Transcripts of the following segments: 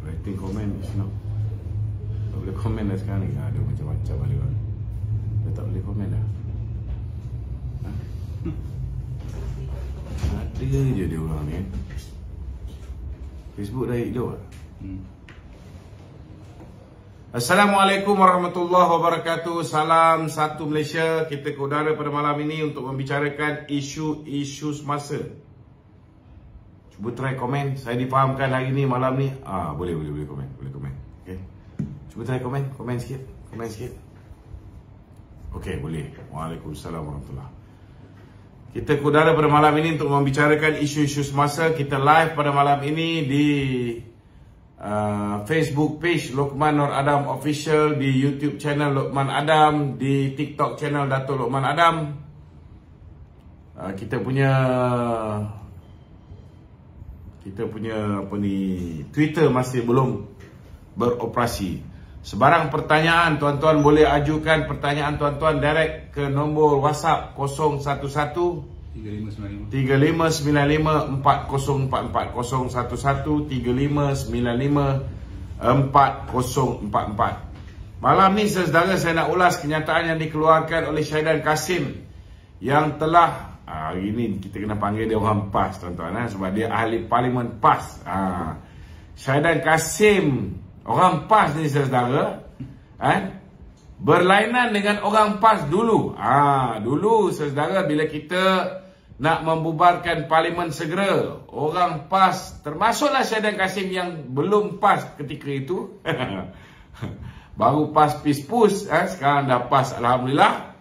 writing comment is not. Tak boleh komen dah sekarang ni. Ada macam-macam balik kan. Dia tak boleh komen dah. Ada je dia orang ni. Facebook dah hidup lah. Assalamualaikum warahmatullahi wabarakatuh. Salam satu Malaysia. Kita ke udara pada malam ini untuk membicarakan isu-isu semasa. Cuba try komen. Saya difahamkan hari ni, malam ni. Boleh komen. Boleh komen. Okay. Cuba try komen. Komen sikit. Okay, boleh. Waalaikumsalam warahmatullahi. Kita ke udara pada malam ini untuk membicarakan isu-isu semasa. Kita live pada malam ini di Facebook page Luqman Nur Adam Official, di YouTube channel Luqman Adam, di TikTok channel Dato' Luqman Adam. Kita punya apa ni, Twitter masih belum beroperasi. Sebarang pertanyaan tuan-tuan boleh ajukan pertanyaan tuan-tuan direct ke nombor WhatsApp 011 3595 4044 011 3595 4044. Malam ni saudara, saya nak ulas kenyataan yang dikeluarkan oleh Syahidan Kasim yang telah hari ni kita kena panggil dia orang PAS tuan-tuan, sebab dia ahli parlimen PAS. Syahidan Kasim orang PAS ni saudara, berlainan dengan orang PAS dulu. Dulu saudara, bila kita nak membubarkan parlimen segera, orang PAS, termasuklah Syahidan Kasim yang belum PAS ketika itu baru PAS PIS-PUS, sekarang dah PAS alhamdulillah.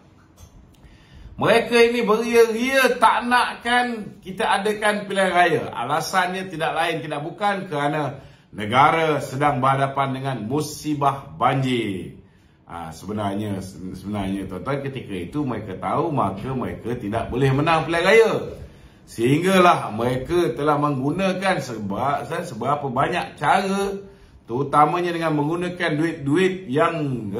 Mereka ini beria-ria tak nakkan kita adakan pilihan raya. Alasannya tidak lain tidak bukan kerana negara sedang berhadapan dengan musibah banjir. Sebenarnya tuan-tuan, ketika itu mereka tahu maka mereka tidak boleh menang pilihan raya. Sehinggalah mereka telah menggunakan seberapa banyak cara, terutamanya dengan menggunakan duit-duit yang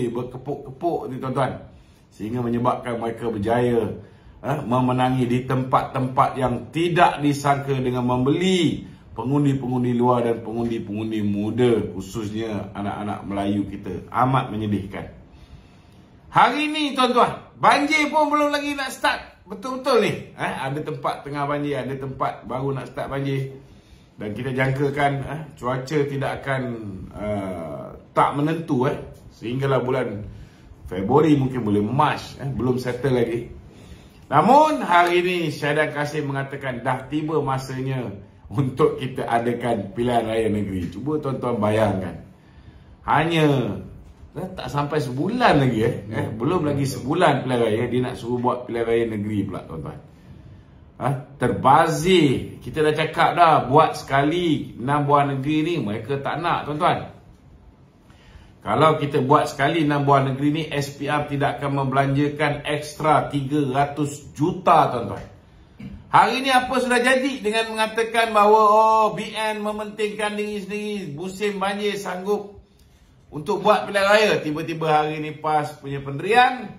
berkepuk-kepuk ni tuan-tuan, sehingga menyebabkan mereka berjaya memenangi di tempat-tempat yang tidak disangka dengan membeli pengundi-pengundi luar dan pengundi-pengundi muda, khususnya anak-anak Melayu kita. Amat menyedihkan. Hari ni tuan-tuan, banjir pun belum lagi nak start betul-betul ni. Ada tempat tengah banjir, ada tempat baru nak start banjir. Dan kita jangkakan cuaca tidak akan tak menentu sehinggalah bulan Februari, mungkin boleh Mac, belum settle lagi. Namun hari ni Syahidan Kasim mengatakan dah tiba masanya untuk kita adakan pilihan raya negeri. Cuba tuan-tuan bayangkan, hanya tak sampai sebulan lagi belum lagi sebulan pilihan raya, dia nak suruh buat pilihan raya negeri pula tuan-tuan. Terbazir. Kita dah cakap dah, buat sekali 6 buah negeri ni mereka tak nak tuan-tuan. Kalau kita buat sekali 6 buah negeri ni, SPR tidak akan membelanjakan ekstra 300 juta tuan-tuan. Hari ni apa sudah jadi dengan mengatakan bahawa BN mementingkan diri sendiri, musim banjir sanggup untuk buat pilihan raya. Tiba-tiba hari ni PAS punya pendirian,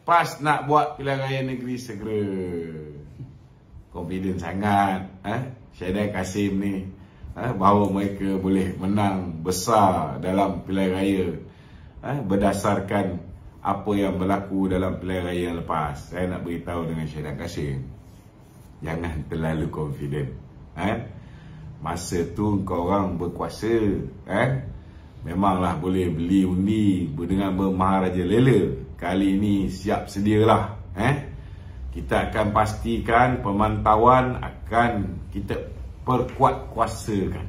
PAS nak buat pilihan raya negeri segera. Confident sangat Syahidan Kasim ni bahawa mereka boleh menang besar dalam pilihan raya berdasarkan apa yang berlaku dalam pilihan raya yang lepas. Saya nak beritahu dengan Syahidan Kasim, jangan terlalu confident. Masa tu kau orang berkuasa, memanglah boleh beli undi dengan bermaharaja lela. Kali ini siap sedialah. Kita akan pastikan pemantauan akan kita perkuat kuasakan.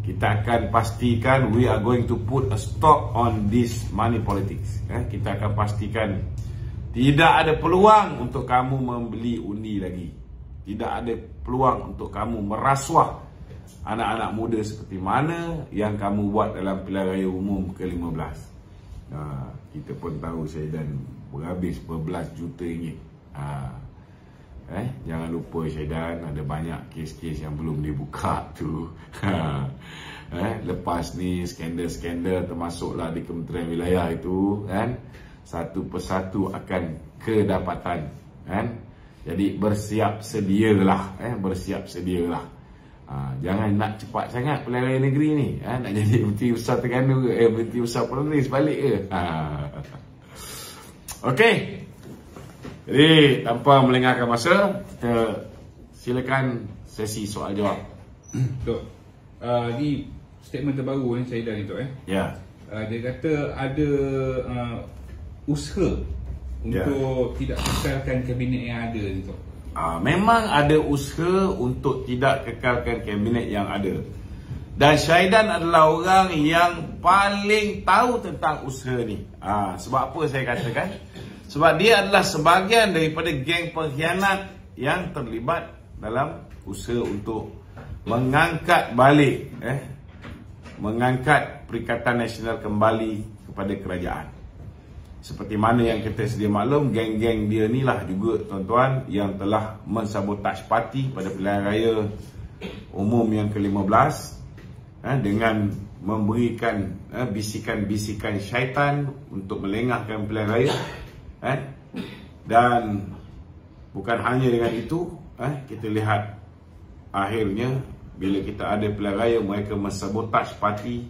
Kita akan pastikan we are going to put a stop on this money politics. Kita akan pastikan tidak ada peluang untuk kamu membeli undi lagi. Tidak ada peluang untuk kamu merasuah anak-anak muda seperti mana yang kamu buat dalam pilihan raya umum ke-15. Kita pun tahu Syahidan berhabis berbelas juta ringgit. Jangan lupa Syahidan ada banyak kes-kes yang belum dibuka tu. Lepas ni skandal-skandal termasuklah di Kementerian Wilayah itu, satu persatu akan kedapatan. Jadi bersiap sedialah, bersiap sedialah. Jangan nak cepat sangat pilihan raya negeri ni. Nak jadi Menteri Besar Terengganu ke? Menteri Besar Perlis balik ke? Okey. Jadi tanpa melengahkan masa, kita silakan sesi soal jawab. Tok, ni statement terbaru Syahidan ni Tok Ya. Dia kata ada usaha untuk tidak kekalkan kabinet yang ada ni Tok. Memang ada usaha untuk tidak kekalkan kabinet yang ada. Dan Syahidan adalah orang yang paling tahu tentang usaha ni. Sebab apa saya katakan? Sebab dia adalah sebahagian daripada geng pengkhianat yang terlibat dalam usaha untuk mengangkat balik mengangkat Perikatan Nasional kembali kepada kerajaan. Seperti mana yang kita sedia maklum, geng-geng dia ni lah juga tuan-tuan yang telah mensabotase parti pada pilihan raya umum yang ke-15 dengan memberikan bisikan-bisikan syaitan untuk melengahkan pilihan raya. Dan bukan hanya dengan itu, kita lihat akhirnya bila kita ada pilihan raya mereka mensabotase parti.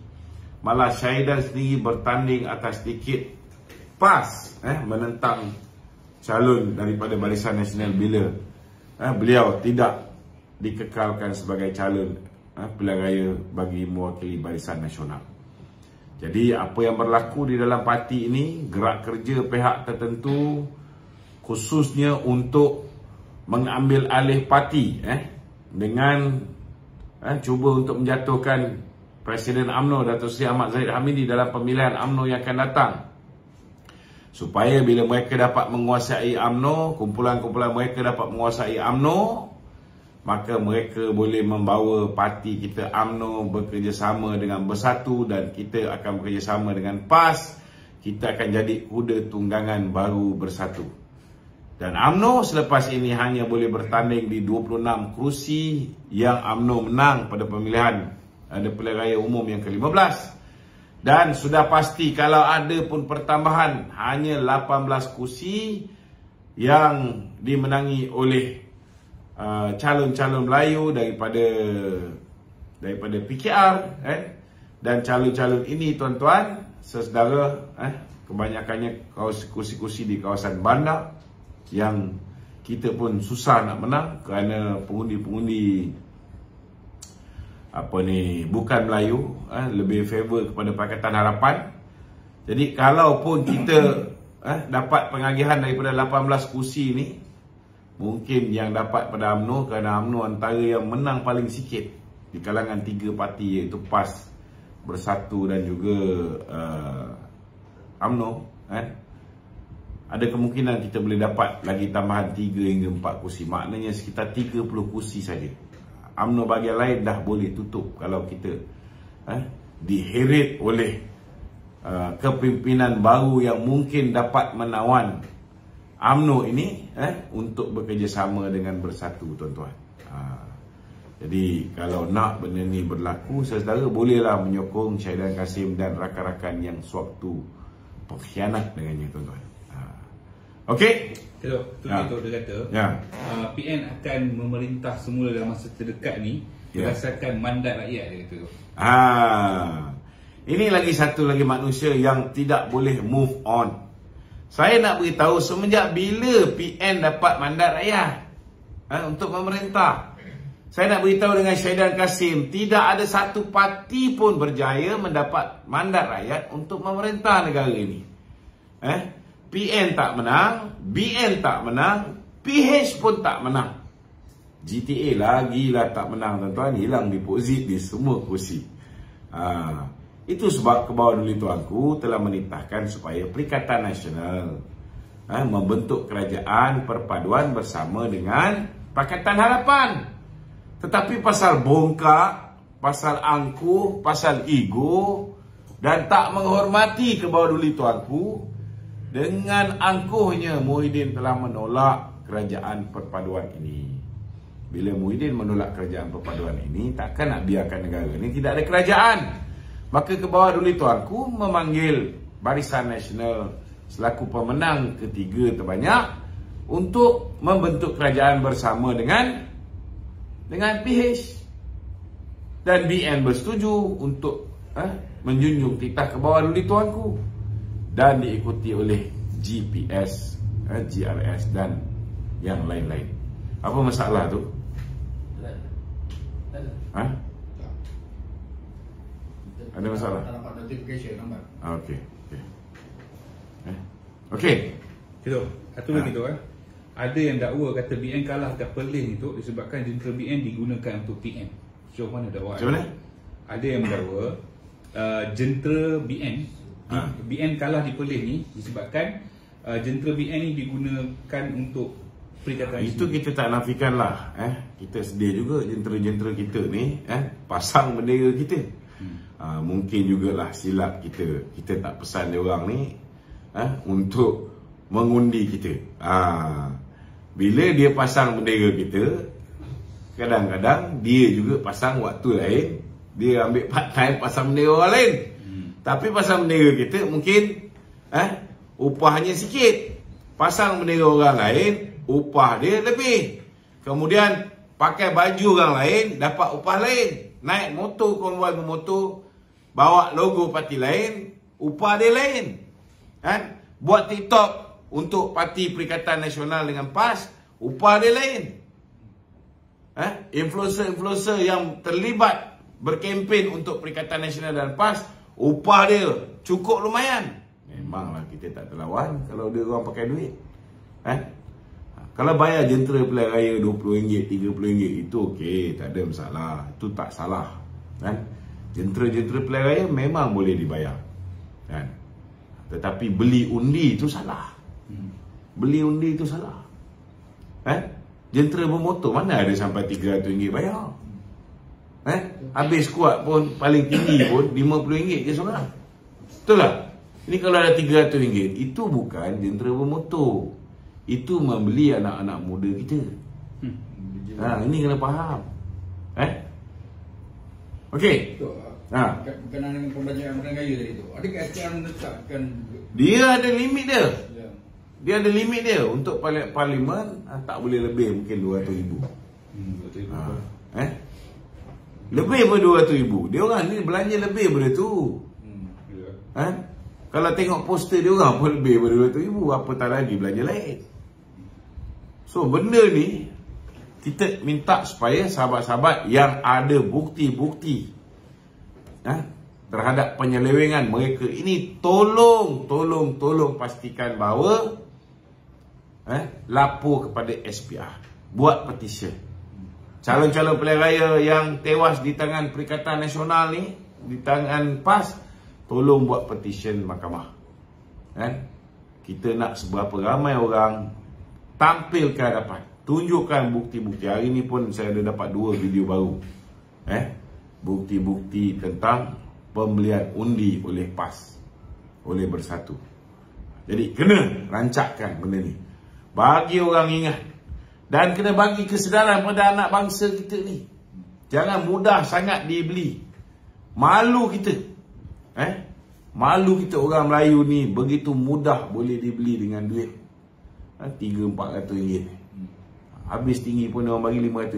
Malah Syahidan sendiri bertanding atas tiket PAS menentang calon daripada Barisan Nasional bila beliau tidak dikekalkan sebagai calon pilihan raya bagi mewakili Barisan Nasional. Jadi apa yang berlaku di dalam parti ini, gerak kerja pihak tertentu khususnya untuk mengambil alih parti dengan cuba untuk menjatuhkan Presiden UMNO Datuk Seri Ahmad Zahid Hamidi dalam pemilihan UMNO yang akan datang. Supaya bila mereka dapat menguasai UMNO, kumpulan-kumpulan mereka dapat menguasai UMNO, maka mereka boleh membawa parti kita UMNO bekerjasama dengan Bersatu dan kita akan bekerjasama dengan PAS. Kita akan jadi kuda tunggangan baru Bersatu. Dan UMNO selepas ini hanya boleh bertanding di 26 kerusi yang UMNO menang pada pemilihan pilihan raya umum yang ke-15. Dan sudah pasti kalau ada pun pertambahan, hanya 18 kursi yang dimenangi oleh calon-calon Melayu daripada PKR. Dan calon-calon ini tuan-tuan, saudara, kebanyakannya kursi-kursi di kawasan bandar yang kita pun susah nak menang kerana pengundi-pengundi bukan Melayu, lebih favor kepada Pakatan Harapan. Jadi kalau pun kita dapat pengagihan daripada 18 kursi ni, mungkin yang dapat pada UMNO, kerana UMNO antara yang menang paling sikit di kalangan 3 parti iaitu PAS, Bersatu dan juga UMNO. Ada kemungkinan kita boleh dapat lagi tambahan 3 hingga 4 kursi. Maknanya sekitar 30 kursi saja. UMNO bahagian lain dah boleh tutup kalau kita diheret oleh kepimpinan baru yang mungkin dapat menawan UMNO ini untuk bekerjasama dengan Bersatu, tuan-tuan. Jadi kalau nak benda ni berlaku, saudara bolehlah menyokong Syahidan Kasim dan rakan-rakan yang sewaktu pengkhianat dengannya, tuan-tuan. Okey. Dia kata PN akan memerintah semula dalam masa terdekat ni berdasarkan mandat rakyat, dia kata. Ini lagi satu lagi manusia yang tidak boleh move on. Saya nak beritahu semenjak bila PN dapat mandat rakyat untuk memerintah. Saya nak beritahu dengan Syahidan Kasim, tidak ada satu parti pun berjaya mendapat mandat rakyat untuk memerintah negara ini. PN tak menang, BN tak menang, PH pun tak menang. GTA lagilah tak menang, tuan-tuan. Hilang deposit di semua kursi. Itu sebab ke bawah dulu tuanku telah menitahkan supaya Perikatan Nasional membentuk kerajaan perpaduan bersama dengan Pakatan Harapan. Tetapi pasal bongkak, pasal angkuh, pasal ego dan tak menghormati ke bawah dulu tuanku, dengan angkuhnya Muhyiddin telah menolak kerajaan perpaduan ini. Bila Muhyiddin menolak kerajaan perpaduan ini, takkan nak biarkan negara ini tidak ada kerajaan. Maka ke bawah dulu tuanku memanggil Barisan Nasional selaku pemenang ketiga terbanyak untuk membentuk kerajaan bersama dengan PH. Dan BN bersetuju untuk menjunjung titah ke bawah duli tuanku. Dan diikuti oleh GPS, GRS dan yang lain-lain. Apa masalah tu? Ada masalah? Tak dapat notification nampak. Okey. Okey. Itu. Satu lagi tu ada yang dakwa kata BN kalah kat Perlis itu disebabkan jentera BN digunakan untuk PM. So mana dakwa? Macam mana? Ada yang mendakwa jentera BN kalah di Perlis ni disebabkan jentera BN ni digunakan untuk Perikatan Itu kita tak nafikan lah. Kita sedia juga jentera-jentera kita ni pasang bendera kita. Mungkin jugalah silap kita. Kita tak pesan dia orang ni untuk mengundi kita. Bila dia pasang bendera kita, kadang-kadang dia juga pasang waktu lain. Dia ambil part time pasang bendera orang lain. Tapi pasang bendera kita mungkin upahnya sikit. Pasang bendera orang lain, upah dia lebih. Kemudian pakai baju orang lain, dapat upah lain. Naik motor, konvoi bermotor, bawa logo parti lain, upah dia lain. Buat TikTok untuk parti Perikatan Nasional dengan PAS, upah dia lain. Influencer-influencer yang terlibat berkempen untuk Perikatan Nasional dan PAS, upah dia cukup lumayan. Memanglah kita tak terlawan kalau dia orang pakai duit. Kalau bayar jentera pilihan raya RM20, RM30, itu okey, tak ada masalah. Itu tak salah. Jentera-jentera pilihan raya memang boleh dibayar. Tetapi beli undi itu salah. Beli undi itu salah. Jentera bermotor mana ada sampai RM300 bayar? Habis kuat pun paling tinggi pun RM50 je seorang. Betul tak? Ini kalau ada RM300, itu bukan jentera bermotor. Itu membeli anak-anak muda kita. Ini kena faham. Okey. Berkenaan dengan pembajakan pilihan raya tadi tu, adakah SPR menetapkan? Dia ada limit dia. Dia ada limit dia. Untuk parlimen tak boleh lebih, mungkin RM200,000. Lebih pun RM200,000. Dia orang ni belanja lebih daripada tu. Kalau tengok poster dia orang pun lebih daripada RM200,000. Apatah lagi belanja lain. So benda ni kita minta supaya sahabat-sahabat yang ada bukti-bukti terhadap penyelewengan mereka ini, tolong pastikan bahawa lapor kepada SPR, buat petisyen. Calon-calon pilihan raya yang tewas di tangan Perikatan Nasional ni, di tangan PAS, tolong buat petisyen mahkamah. Kita nak seberapa ramai orang tampil ke hadapan, tunjukkan bukti-bukti. Hari ni pun saya ada dapat 2 video baru, bukti-bukti tentang pembelian undi oleh PAS, oleh Bersatu. Jadi kena rancakkan benda ni, bagi orang ingat, dan kena bagi kesedaran pada anak bangsa kita ni. Jangan mudah sangat dibeli. Malu kita. Malu kita orang Melayu ni begitu mudah boleh dibeli dengan duit RM300-400. Habis tinggi pun orang bagi RM500.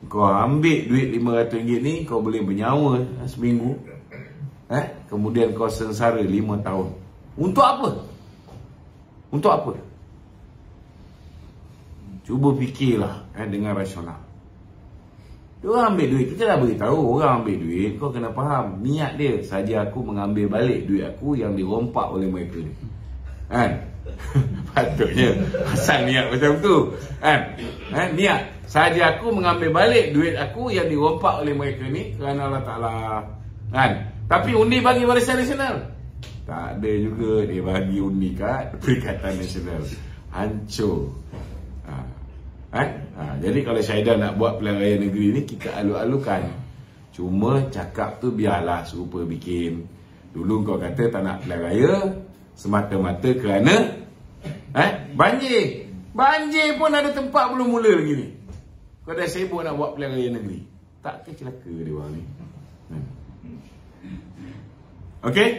Kau ambil duit RM500 ni, kau boleh bernyawa seminggu. Kemudian kau sengsara 5 tahun. Untuk apa? Untuk apa? Cuba fikirlah dengan rasional. Dia orang ambil duit, kita dah beritahu orang ambil duit, kau kena faham niat dia. Saja aku mengambil balik duit aku yang dirompak oleh mereka ni. Patutnya pasal niat macam tu. Niat saja aku mengambil balik duit aku yang dirompak oleh mereka ni kerana Allah Ta'ala. Tapi undi bagi Barisan Nasional, tak ada juga dia bagi undi kat Perikatan Nasional. Hancur. Jadi kalau Syahidah nak buat pilihan raya negeri ni, kita alu-alukan. Cuma cakap tu biarlah serupa bikin. Dulu kau kata tak nak pilihan raya semata-mata kerana banjir. Banjir pun ada tempat belum mula lagi ni. Kau dah sibuk nak buat pilihan raya negeri. Tak ke celaka dia orang ni. Okey?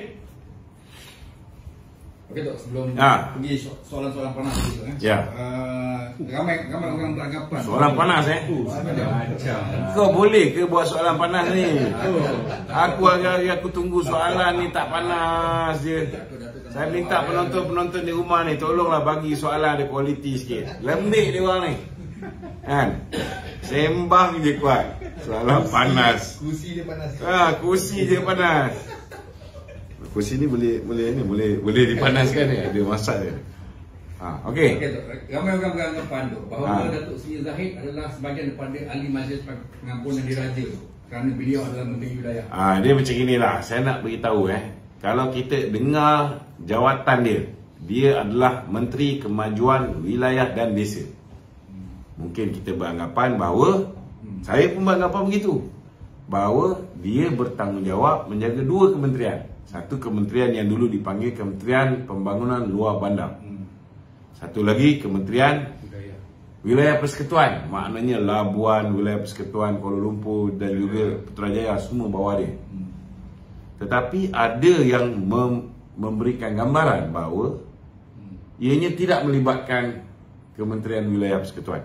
Okey Tok, sebelum pergi soalan-soalan panas gitu Ya. Ramai orang beranggapan Soalan panas Kau boleh ke buat soalan panas ni? Aku agak aku tunggu soalan ni tak panas je. Saya minta penonton-penonton di rumah ni tolonglah bagi soalan ada kualiti sikit. Lembik dia orang ni. Kan? Sembang je kuat. Soalan panas. Kursi dia panas. Kursi dia panas. Kursi ni boleh dipanaskan ni, ada masak dia. Okey. Okey Tok, ramai orang beranggapan Tok bahawa Datuk Seri Zahid adalah sebahagian daripada ahli majlis pengampunan diraja kerana beliau adalah menteri wilayah. Dia macam inilah. Saya nak beritahu kalau kita dengar jawatan dia adalah Menteri Kemajuan Wilayah dan Desa. Mungkin kita beranggapan bahawa saya pun beranggapan begitu, bahawa dia bertanggungjawab menjaga dua kementerian. Satu kementerian yang dulu dipanggil Kementerian Pembangunan Luar Bandar. Satu lagi Kementerian Wilayah Persekutuan, maknanya Labuan, Wilayah Persekutuan Kuala Lumpur dan juga Putrajaya semua bawah dia. Tetapi ada yang memberikan gambaran bahawa ianya tidak melibatkan Kementerian Wilayah Persekutuan.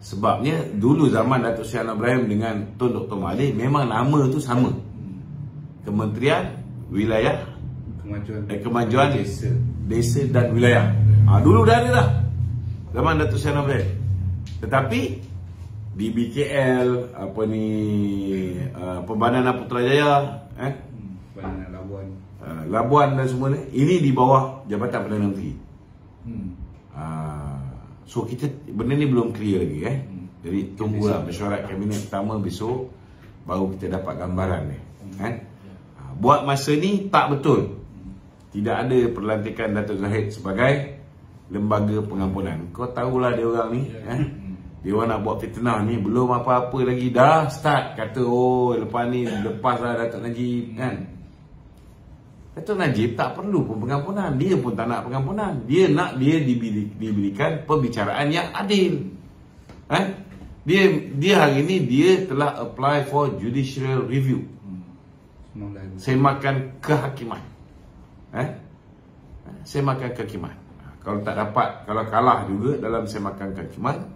Sebabnya dulu zaman Datuk Seri Anwar Ibrahim dengan Tun Dr. Mahathir memang nama tu sama. Kementerian Wilayah Kemajuan Desa dan Wilayah. Dulu dah ada dah zaman Datuk Seri Anwar Ibrahim. Tetapi di BKL Pembangunan Putrajaya, Labuan dan semua ni, ini di bawah Jabatan Perdana Menteri. So kita benda ni belum clear lagi Jadi tunggulah mesyuarat kabinet pertama besok baru kita dapat gambaran ni. Buat masa ni tak betul. Tidak ada perlantikan Datuk Zahid sebagai lembaga pengampunan. Kau tahulah dia orang ni dia orang nak buat fitnah ni, belum apa-apa lagi dah start kata lepas ni lepaslah Datuk Najib Datuk Najib tak perlu pun pengampunan. Dia pun tak nak pengampunan. Dia nak dia diberikan pembicaraan yang adil. Dia hari ni dia telah apply for judicial review. Semakan kehakiman. Semakan kehakiman. Kalau tak dapat, kalau kalah juga dalam semakan kehakiman,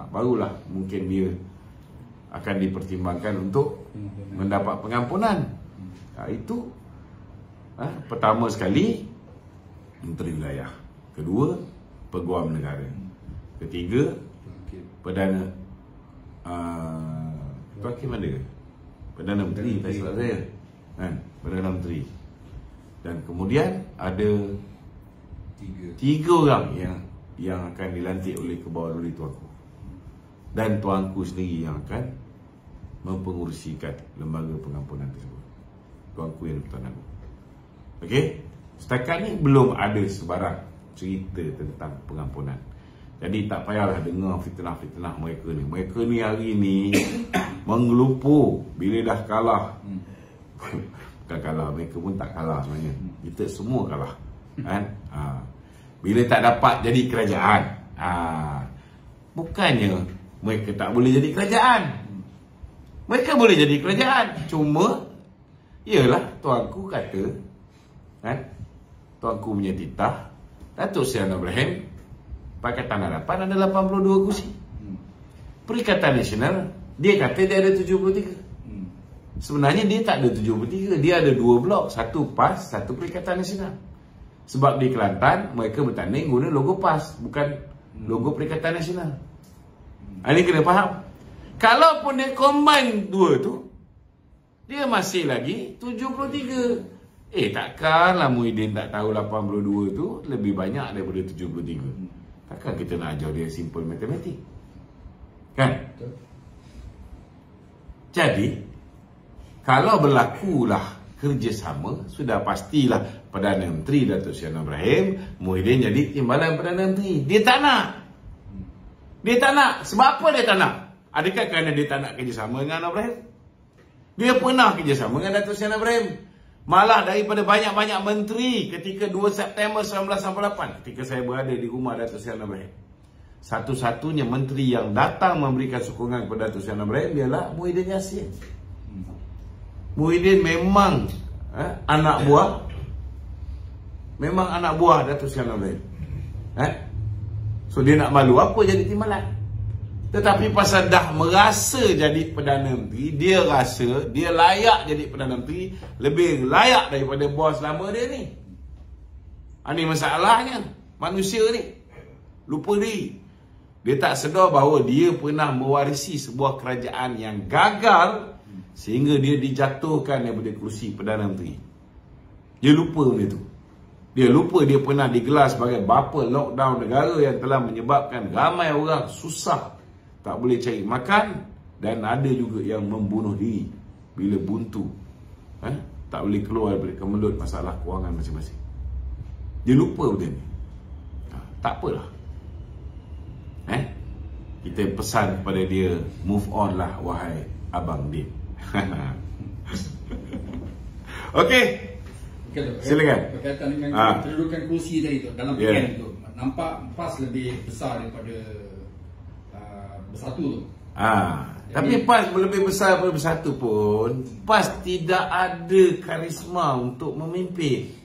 barulah mungkin dia akan dipertimbangkan untuk mendapat pengampunan. Itu pertama sekali Menteri Wilayah, kedua Peguam Negara, ketiga Perdana Perdana Menteri, tak silap saya Perdana Menteri. Dan kemudian ada tiga orang yang akan dilantik oleh Kebawah-Duli Tuanku, dan Tuanku sendiri yang akan mempengurusikan lembaga pengampunan tersebut. Tuanku yang Pertuan Agong. Okey, setakat ni belum ada sebarang cerita tentang pengampunan. Jadi tak payahlah dengar fitnah-fitnah mereka ni. Mereka ni hari ni mengelupur bila dah kalah. Bukan kalah, mereka pun tak kalah sebenarnya. Kita semua kalah. Bila tak dapat jadi kerajaan, bukannya mereka tak boleh jadi kerajaan. Mereka boleh jadi kerajaan. Cuma yalah, tuanku kata tuanku punya titah Datuk Seri Anwar Ibrahim Pakatan Harapan ada 82 kursi. Perikatan Nasional dia kata dia ada 73. Sebenarnya dia tak ada 73. Dia ada 2 blok, satu PAS, satu Perikatan Nasional. Sebab di Kelantan mereka bertanding guna logo PAS, bukan logo Perikatan Nasional. Ini kena faham. Kalaupun dia combine dua tu, dia masih lagi 73. Takkanlah Muhyiddin tak tahu 82 tu lebih banyak daripada 73. Takkan kita nak ajar dia simple matematik, kan? Jadi kalau berlakulah kerjasama, sudah pastilah Perdana Menteri Datuk Seri Anwar Ibrahim, Muhyiddin jadi timbalan Perdana Menteri. Dia tak nak. Dia tak nak. Sebab apa dia tak nak? Adakah kerana dia tak nak kerjasama dengan Anwar Ibrahim? Dia pernah kerjasama dengan Datuk Seri Anwar Ibrahim. Malah daripada banyak-banyak menteri ketika 2 September 1998, ketika saya berada di rumah Datuk Seri Anwar Ibrahim, satu-satunya menteri yang datang memberikan sokongan kepada Datuk Seri Anwar Ibrahim ialah Muhyiddin Yassin. Muhyiddin memang anak buah memang anak buah Datuk Seri Anwar Ibrahim. So dia nak malu apa jadi timbalan. Tetapi pasal dah merasa jadi Perdana Menteri, dia rasa dia layak jadi Perdana Menteri, lebih layak daripada bos lama dia ni. Ini masalahnya. Manusia ni lupa diri. Dia tak sedar bahawa dia pernah mewarisi sebuah kerajaan yang gagal sehingga dia dijatuhkan daripada kerusi Perdana Menteri. Dia lupa benda tu. Dia lupa dia pernah digelar sebagai bapa lockdown negara yang telah menyebabkan ramai orang susah, tak boleh cari makan, dan ada juga yang membunuh diri bila buntu, tak boleh keluar daripada kemelut masalah kewangan masing-masing. Dia lupa benda ni. Tak apalah. Kita pesan kepada dia, move on lah wahai Abang Din. Okey. Silakan. Berkaitan dengan kedudukan kursi tadi tu dalam PN tu, nampak PAS lebih besar daripada Bersatu tu. Tapi PAS lebih besar daripada Bersatu pun, PAS tidak ada karisma untuk memimpin.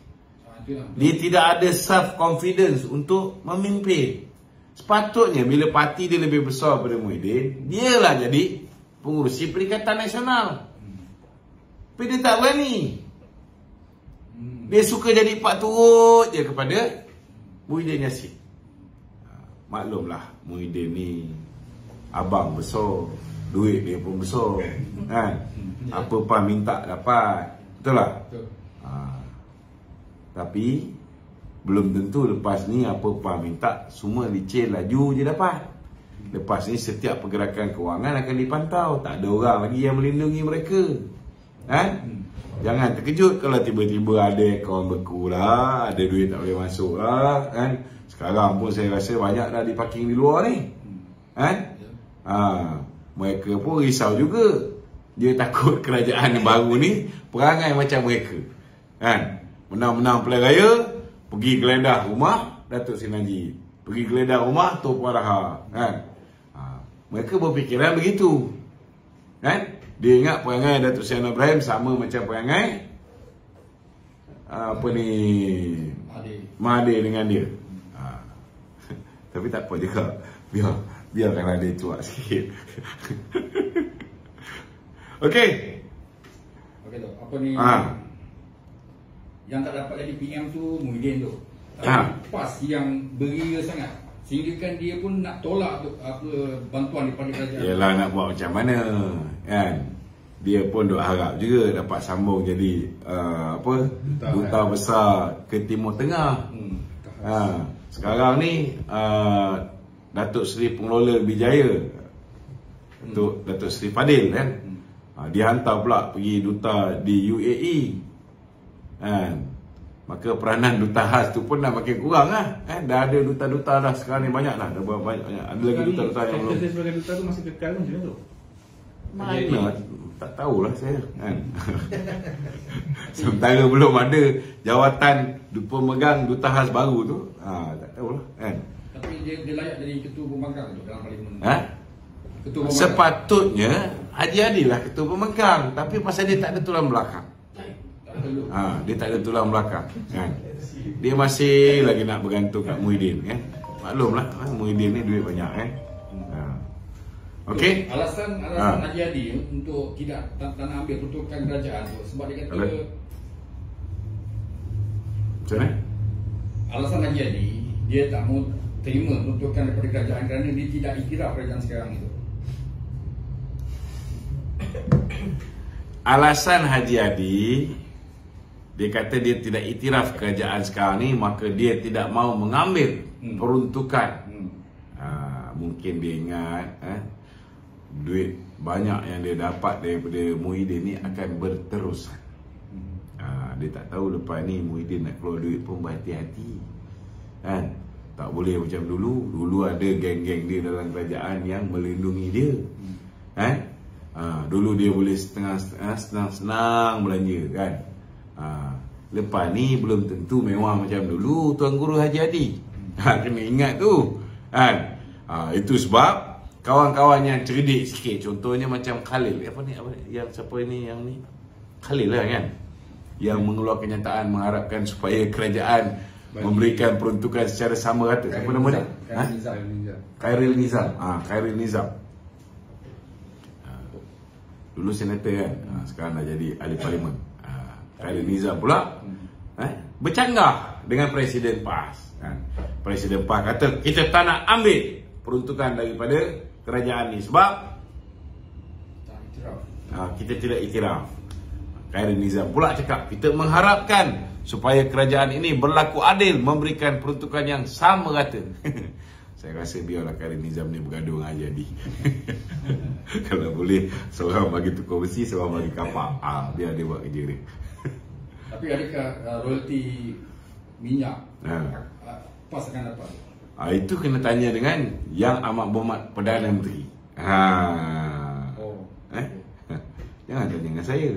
Dia tidak ada self-confidence untuk memimpin. Sepatutnya bila parti dia lebih besar daripada Muhyiddin, dialah jadi pengurusi Perikatan Nasional. Tapi dia tak berani. Dia suka jadi pak turut je kepada Muhyiddin Yassin. Maklumlah, Muhyiddin ni abang besar, duit dia pun besar, apa-apa minta dapat. Betul tak? Betul. Tapi belum tentu lepas ni apa-apa minta semua licin laju je dapat. Lepas ni setiap pergerakan kewangan akan dipantau. Tak ada orang lagi yang melindungi mereka. Jangan terkejut kalau tiba-tiba ada akaun beku lah, ada duit tak boleh masuk lah, Sekarang pun saya rasa banyak dah diparking di luar ni. Mereka pun risau juga. Dia takut kerajaan baru ni perangai macam mereka. Menang-menang pilihan raya, pergi geledah rumah Datuk Seri Najib, pergi geledah rumah Tun Puan Raha. Mereka berfikiran begitu. Dia ingat perangai Datuk Seri Anwar Ibrahim sama macam perangai Mahathir dengan dia. Tapi tak apa juga. Biarkan dia cuak sikit. Okey. Okey tu. Apa ni? Yang tak dapat jadi PM tu Muhyiddin tu. PAS yang beria sangat, sehingga kan dia pun nak tolak tu apa bantuan daripada kerajaan. Yalah, nak buat macam mana kan. Dia pun duk harap juga dapat sambung jadi duta besar ke Timur Tengah. Sekarang ni Datuk Seri Pengelola Bijaya, untuk Datuk Seri Fadil kan, dia hantar pula pergi duta di UAE. Maka peranan duta khas tu pun dah makin kurang lah. Dah ada duta-duta dah sekarang ni, banyak lah. Dah banyak. Ada lagi duta-duta yang belum. Saya sebagai duta tu masih kekal macam tu? Mana? Tak tahulah saya sementara belum ada jawatan pemegang duta khas baru tu. Tak tahulah Tapi dia layak jadi ketua pembangkang tu dalam parlimen. Ketua pembangkang. Sepatutnya Haji Adil lah ketua pemegang, tapi pasal dia tak ada tulang belakang. Dia tak ada tulang belakang kan. Dia masih lagi nak bergantung kat Muhyiddin kan. Maklumlah Muhyiddin ni duit banyak kan. Okey. Alasan Haji Adil untuk tidak tak nak ambil peruntukan kerajaan tu sebab dia kata macam mana? Alasan Haji Adil dia tak mau terima peruntukan daripada kerajaan kerana dia tidak iktiraf kerajaan sekarang itu. Alasan Haji Adil, dia kata dia tidak iktiraf kerajaan sekarang ni, maka dia tidak mau mengambil peruntukan. Mungkin dia ingat duit banyak yang dia dapat daripada Muhyiddin ni akan berterusan. Dia tak tahu lepas ni Muhyiddin nak keluar duit pun berhati-hati kan. Tak boleh macam dulu. Dulu ada geng-geng dia dalam kerajaan yang melindungi dia dulu dia boleh senang-senang belanja kan. Lepas ni belum tentu mewah macam dulu Tuan Guru Haji Adil. Kena ingat tu kan. Itu sebab kawan-kawan yang cerdik sikit, contohnya macam Khalil, apa ni yang siapa ni, yang ni Khalil lah kan. yang mengeluarkan kenyataan mengharapkan supaya kerajaan memberikan peruntukan secara sama rata. Apa nama dia? Khairil Nizam. Khairil Nizam. Dulu senator kan, sekarang dah jadi ahli parlimen. Khairil Nizam pula bercanggah dengan Presiden PAS. Presiden PAS kata kita tak nak ambil peruntukan daripada kerajaan ni sebab kita tidak iktiraf. Khairil Nizam pula cakap kita mengharapkan supaya kerajaan ini berlaku adil, memberikan peruntukan yang sama rata. Saya rasa biarlah Khairil Nizam ni bergaduh dengan Jadi. Kalau boleh seorang bagi tukar besi, seorang bagi kapak. Biar dia buat kerja dia. Tapi adakah royalti minyak PAS akan dapat? Itu kena tanya dengan Yang Amat Berhormat Perdana Menteri. Jangan tanya dengan saya.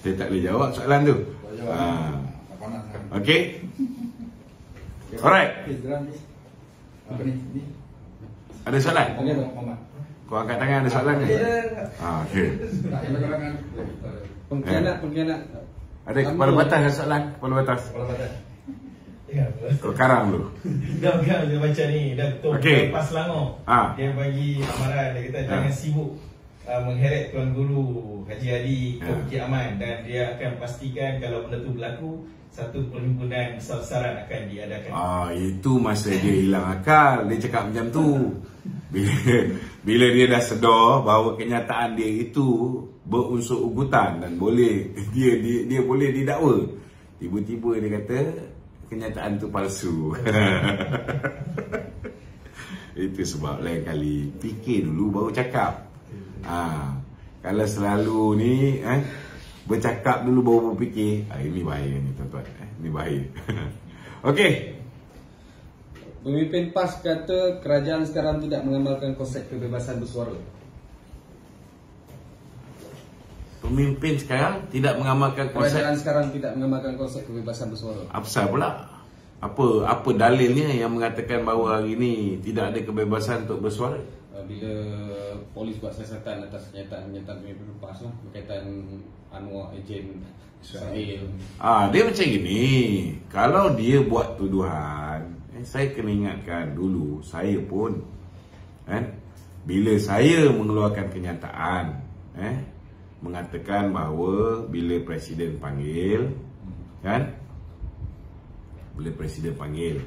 Saya tak boleh jawab soalan tu. Okey. Alright. Apa ni? Ada soalan? Okey, Muhammad. Kau angkat tangan, ada soalan ke? Okey. Pengkhianat. Ada kepala batas ada soalan? Kepala batas. Kau karang dulu. Dah dia baca ni, dah betul. Okey. PAS Selangor. Dia bagi amaran, dia kata jangan sibuk mengheret Tuan Guru Haji Hadi ke Bukit Aman, dan dia akan pastikan kalau benda tu berlaku, satu perhimpunan besar-besaran akan diadakan. Itu masa dia hilang akal. Dia cakap macam tu. Bila dia dah sedar bahawa kenyataan dia itu berunsur ugutan dan boleh dia boleh didakwa, tiba-tiba dia kata kenyataan tu palsu. Itu sebab lain kali fikir dulu baru cakap. Kalau selalu ni bercakap dulu baru berfikir, ini bahaya ni tuan-tuan. Ini bahaya. Okey. Pemimpin PAS kata kerajaan sekarang tidak mengamalkan konsep kebebasan bersuara. Pemimpin sekarang tidak mengamalkan konsep. Kerajaan sekarang tidak mengamalkan konsep kebebasan bersuara. Apa pula? Apa dalilnya yang mengatakan bahawa hari ini tidak ada kebebasan untuk bersuara? Bila polis buat siasatan atas kenyataan pemimpin PAS lah, berkaitan Anwar ejen Israel. Dia macam gini. Kalau dia buat tuduhan, saya kena ingatkan dulu, saya pun bila saya mengeluarkan kenyataan mengatakan bahawa bila Presiden panggil, bila Presiden panggil,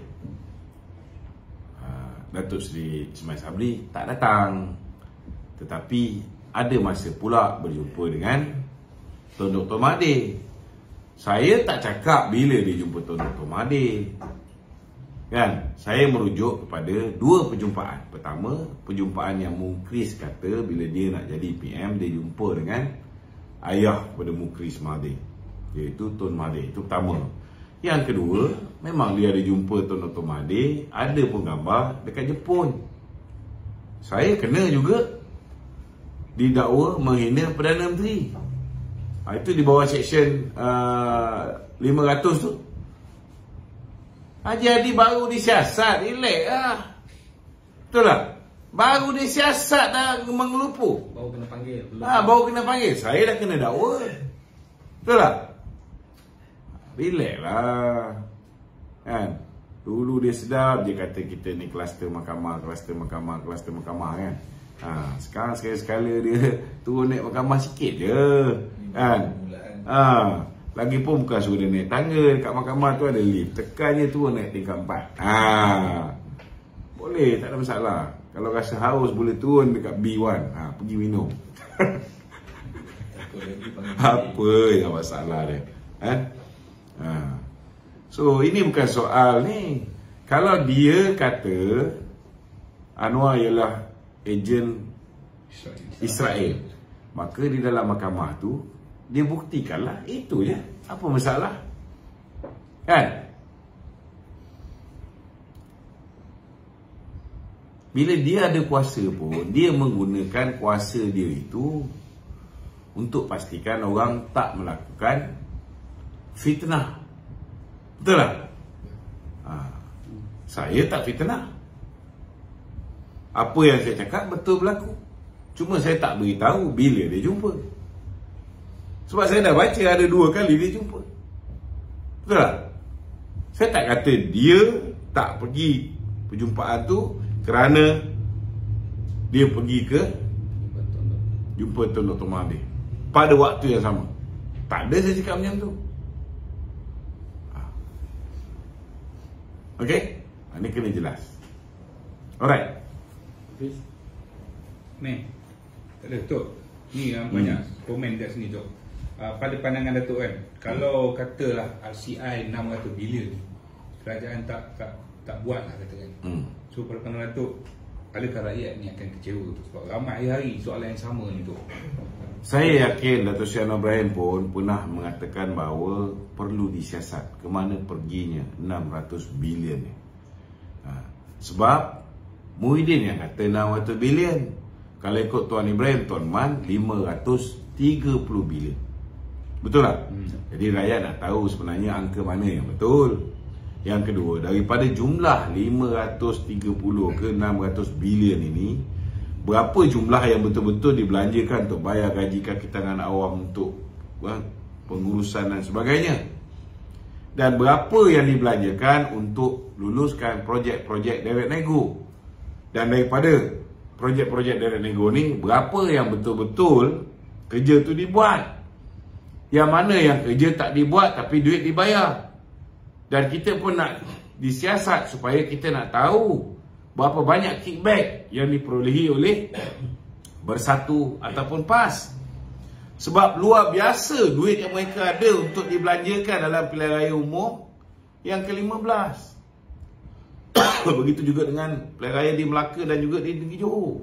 Datuk Seri Ismail Sabri tak datang. Tetapi ada masa pula berjumpa dengan Tuan Dr. Mahathir. Saya tak cakap bila dia jumpa Tuan Dr. Mahathir. Saya merujuk kepada dua perjumpaan. Pertama, perjumpaan yang Mukhris kata bila dia nak jadi PM, dia jumpa dengan ayah pada Mukhris Mahathir, iaitu Tun Mahathir. Itu pertama. Yang kedua, memang dia ada jumpa Tuan Dr. Mahathir, ada pun gambar dekat Jepun. Saya kena juga didakwa menghina Perdana Menteri. Itu di bawah seksyen 500 tu. Haji Hadi baru disiasat, relax lah. Betul tak? Baru disiasat dah mengelupur. Baru kena panggil. Baru kena panggil. Saya dah kena dakwa. Betul tak? Relax lah. Dulu dia sedap, dia kata kita ni kluster mahkamah kan. Sekarang sekali-sekala dia turun naik mahkamah sikit je. Lagipun bukan suruh dia naik tangga. Dekat mahkamah tu ada lift, tekan je turun naik tingkat 4. Boleh, tak ada masalah. Kalau rasa haus boleh turun dekat B1, pergi minum. Apa yang masalah dia? So ini bukan soal ni. Kalau dia kata Anwar ialah ejen Israel, maka di dalam mahkamah tu dia buktikanlah itu je. Apa masalah? Bila dia ada kuasa pun, dia menggunakan kuasa dia itu untuk pastikan orang tak melakukan fitnah. Betul tak? Saya tak fitnah. Apa yang saya cakap betul berlaku. Cuma saya tak beritahu bila dia jumpa. Sebab saya dah baca ada 2 kali dia jumpa. Betul tak? Saya tak kata dia tak pergi perjumpaan tu kerana dia pergi ke jumpa Tun Dr. Mahathir pada waktu yang sama. Tak ada saya cakap macam tu. Okey? Ini kena jelas. Alright. Ni. Tak ada Tok. Ni yang banyak komen kat sini Tok. Pada pandangan Datuk kan, kalau katalah RCI 600 bilion, kerajaan tak buat lah katakan. So pada pandangan Datuk, adakah rakyat ni akan kecewa tu? Sebab ramai hari soalan yang sama ni Tok. Saya yakin Dato' Sri Anwar Ibrahim pun pernah mengatakan bahawa perlu disiasat ke mana perginya 600 bilion ni. Sebab Muhyiddin yang kata 600 bilion. Kalau ikut Tuan Ibrahim, Tuan Man 530 bilion. Betul tak? Jadi rakyat nak tahu sebenarnya angka mana yang betul. Yang kedua, daripada jumlah 530 ke 600 bilion ini, berapa jumlah yang betul-betul dibelanjakan untuk bayar gaji kaki tangan awam untuk pengurusan dan sebagainya. Dan berapa yang dibelanjakan untuk luluskan projek-projek direct nego. Dan daripada projek-projek direct nego ni, berapa yang betul-betul kerja tu dibuat. Yang mana yang kerja tak dibuat tapi duit dibayar. Dan kita pun nak disiasat supaya kita nak tahu berapa banyak kickback yang diperolehi oleh Bersatu ataupun PAS. Sebab luar biasa duit yang mereka ada untuk dibelanjakan dalam pilihan raya umum yang ke-15. Begitu juga dengan pilihan raya di Melaka dan juga di Negeri Johor.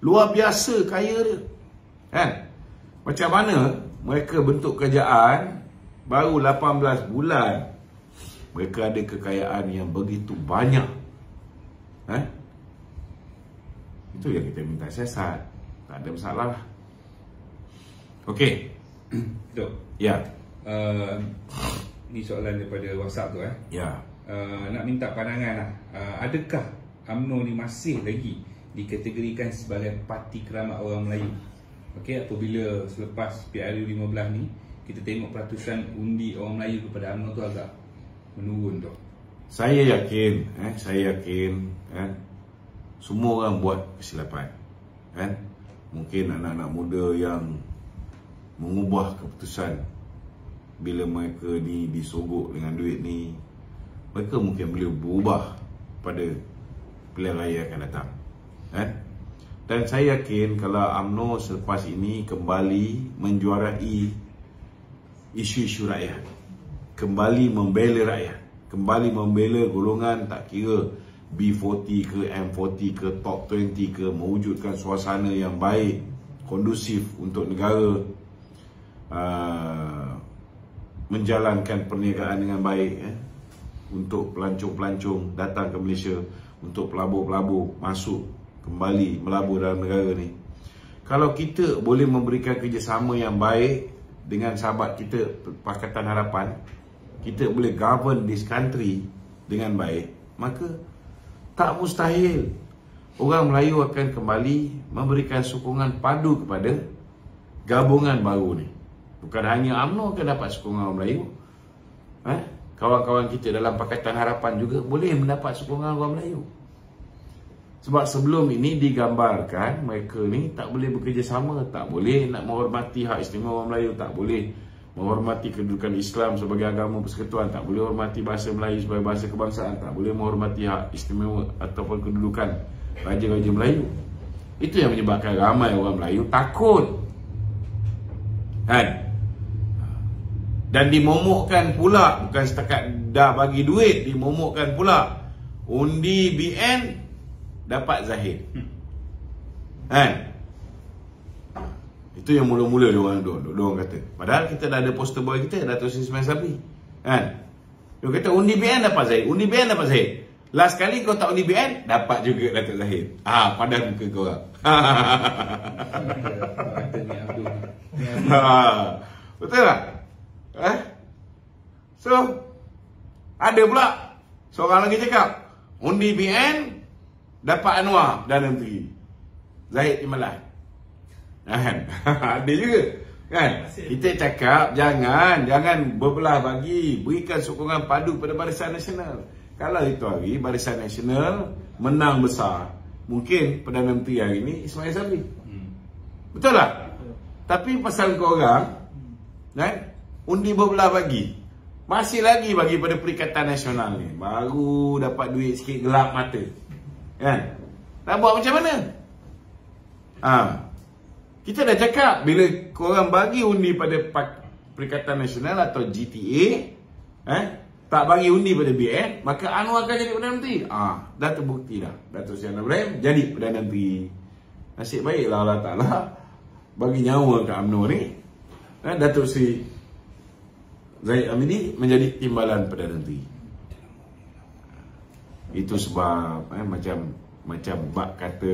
Luar biasa kaya dia. Kan? Macam mana mereka bentuk kerajaan baru 18 bulan, mereka ada kekayaan yang begitu banyak. Itu yang kita minta siasat. Tak ada masalah. Okey. Dok. Ya. Ni soalan daripada WhatsApp tu Ya. Nak minta pandangan lah. Adakah UMNO ni masih lagi dikategorikan sebagai parti keramat orang Melayu? Okey, apabila selepas PRU 15 ni kita tengok peratusan undi orang Melayu kepada UMNO tu agak menurun tu. Saya yakin, semua orang buat kesilapan. Mungkin anak-anak muda yang mengubah keputusan bila mereka ni disogok dengan duit ni, mereka mungkin boleh berubah pada pilihan raya akan datang. Dan saya yakin kalau UMNO selepas ini kembali menjuarai isu-isu rakyat, kembali membela rakyat, kembali membela golongan tak kira B40 ke M40 ke Top 20 ke, mewujudkan suasana yang baik, kondusif untuk negara, menjalankan perniagaan dengan baik, untuk pelancong-pelancong datang ke Malaysia, untuk pelabur-pelabur masuk kembali melabur dalam negara ni. Kalau kita boleh memberikan kerjasama yang baik dengan sahabat kita Pakatan Harapan, kita boleh govern this country dengan baik, maka tak mustahil orang Melayu akan kembali memberikan sokongan padu kepada gabungan baru ni. Bukan hanya UMNO akan dapat sokongan orang Melayu, kawan-kawan kita dalam Pakatan Harapan juga boleh mendapat sokongan orang Melayu. Sebab sebelum ini digambarkan mereka ni tak boleh bekerjasama, tak boleh nak menghormati hak istimewa orang Melayu, tak boleh menghormati kedudukan Islam sebagai agama persekutuan, tak boleh menghormati bahasa Melayu sebagai bahasa kebangsaan, tak boleh menghormati hak istimewa ataupun kedudukan raja-raja Melayu. Itu yang menyebabkan ramai orang Melayu takut. Dan dimomokkan pula, bukan setakat dah bagi duit, dimomokkan pula undi BN dapat Zahid. Itu yang mula-mula diorang kata. Padahal kita dah ada poster boy kita, Dato' Sri Ismail Sabri. Dia kata undi BN dapat Zahid, undi BN dapat Zahid. Last kali kau tak undi BN, dapat juga Dato' Zahid. Padan muka kau orang. Betul tak? So, ada pula seorang lagi cakap undi BN dapat Anwar dan Menteri Zahid Imalan. Ada juga. Kan? Kita cakap jangan berbelah bagi, berikan sokongan padu pada Barisan Nasional. Kalau itu hari Barisan Nasional menang besar, mungkin Perdana Menteri hari ini Ismail Sabri. Betul tak? Tapi pasal korang kan, undi berbelah bagi, masih lagi bagi pada Perikatan Nasional ni, baru dapat duit sikit gelap mata. Kan? Nak buat macam mana? Kita dah cakap, bila korang bagi undi pada Perikatan Nasional atau GTA, tak bagi undi pada BN, maka Anwar akan jadi Perdana Menteri. Dah terbukti dah. Datuk Seri Anwar Ibrahim jadi Perdana Menteri. Nasib baiklah Allah Ta'ala bagi nyawa ke UMNO ni. Datuk Seri Zahid Hamidi menjadi timbalan Perdana Menteri. Itu sebab macam bak kata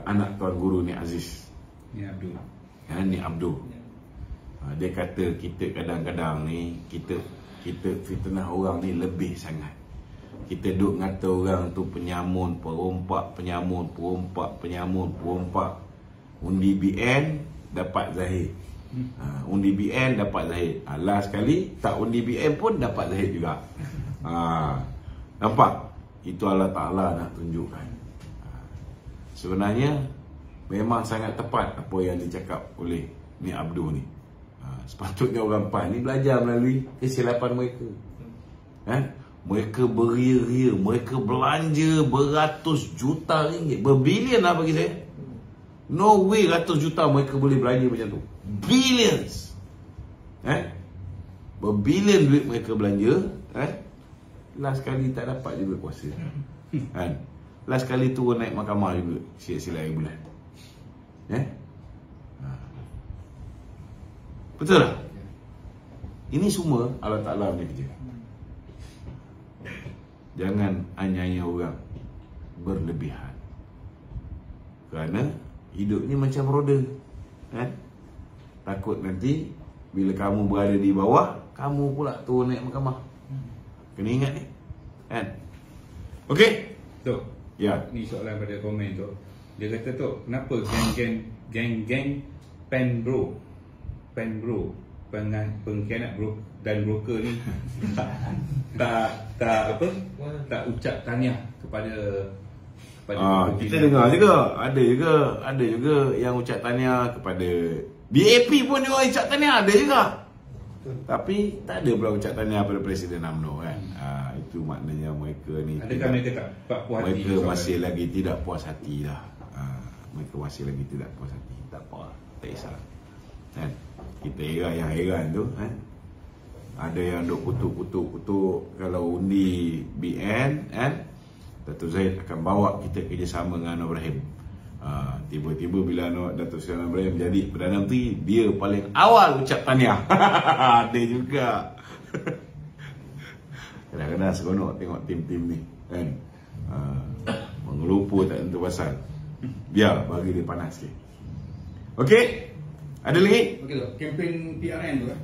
anak Tuan Guru ni Aziz, ni Abdul. Ni Abdul. Dia kata kita kadang-kadang ni kita fitnah orang ni lebih sangat. Kita duk ngata orang tu penyamun, perompak, penyamun, perompak, penyamun, perompak. Undi BN dapat Zahid. Undi BN dapat Zahid. Last sekali tak undi BN pun dapat Zahid juga. Nampak? Itu Allah Ta'ala nak tunjukkan. Sebenarnya memang sangat tepat apa yang dicakap oleh ni Abdul ni. Sepatutnya orang PAN ni belajar melalui kesilapan mereka. Mereka beria-ria, mereka belanja beratus juta ringgit, berbilion lah bagi saya. No way ratus juta mereka boleh belanja macam tu. Billions. Berbilion duit mereka belanja. Last kali tak dapat juga kuasa. Last kali turun naik mahkamah juga, silap-silap hari bulan. Betul tak? Ini semua Allah Ta'ala punya kerja. Jangan anyaya orang berlebihan. Kerana hidup ni macam roda. Takut nanti bila kamu berada di bawah, kamu pula turun naik mahkamah. Kena ingat ni. Okey? Tok. Ya. Ni soalan pada komen tu. Dia kata tu, kenapa geng-geng penbro, pengkhianat bro dan broker ni tak ucap tahniah kepada kita dengar juga, ada juga yang ucap tahniah kepada BAP pun dia orang ucap tahniah, ada juga. Tapi tak ada pula ucap tahniah pada Presiden UMNO kan. Itu maknanya mereka ni adakah mereka tak puas hati? Mereka masih lagi tidak puas hati dah. Mereka masih lagi tidak puas hati. Tak apa, tak kisah. Kita heran tu ada yang duk kutuk kalau undi BN Datuk Zahid akan bawa kita kerjasama dengan Anwar Ibrahim. Tiba-tiba bila Datuk Seri Anwar Ibrahim jadi Perdana Menteri, dia paling awal ucap tahniah. Ada juga. Kadang-kadang seronok tengok tim-tim ni kan. Mengelupa tak tentu pasal. Biar bagi dia panas sikit. Okey? Ada lagi? Okey tu, kempen PRN tu kan.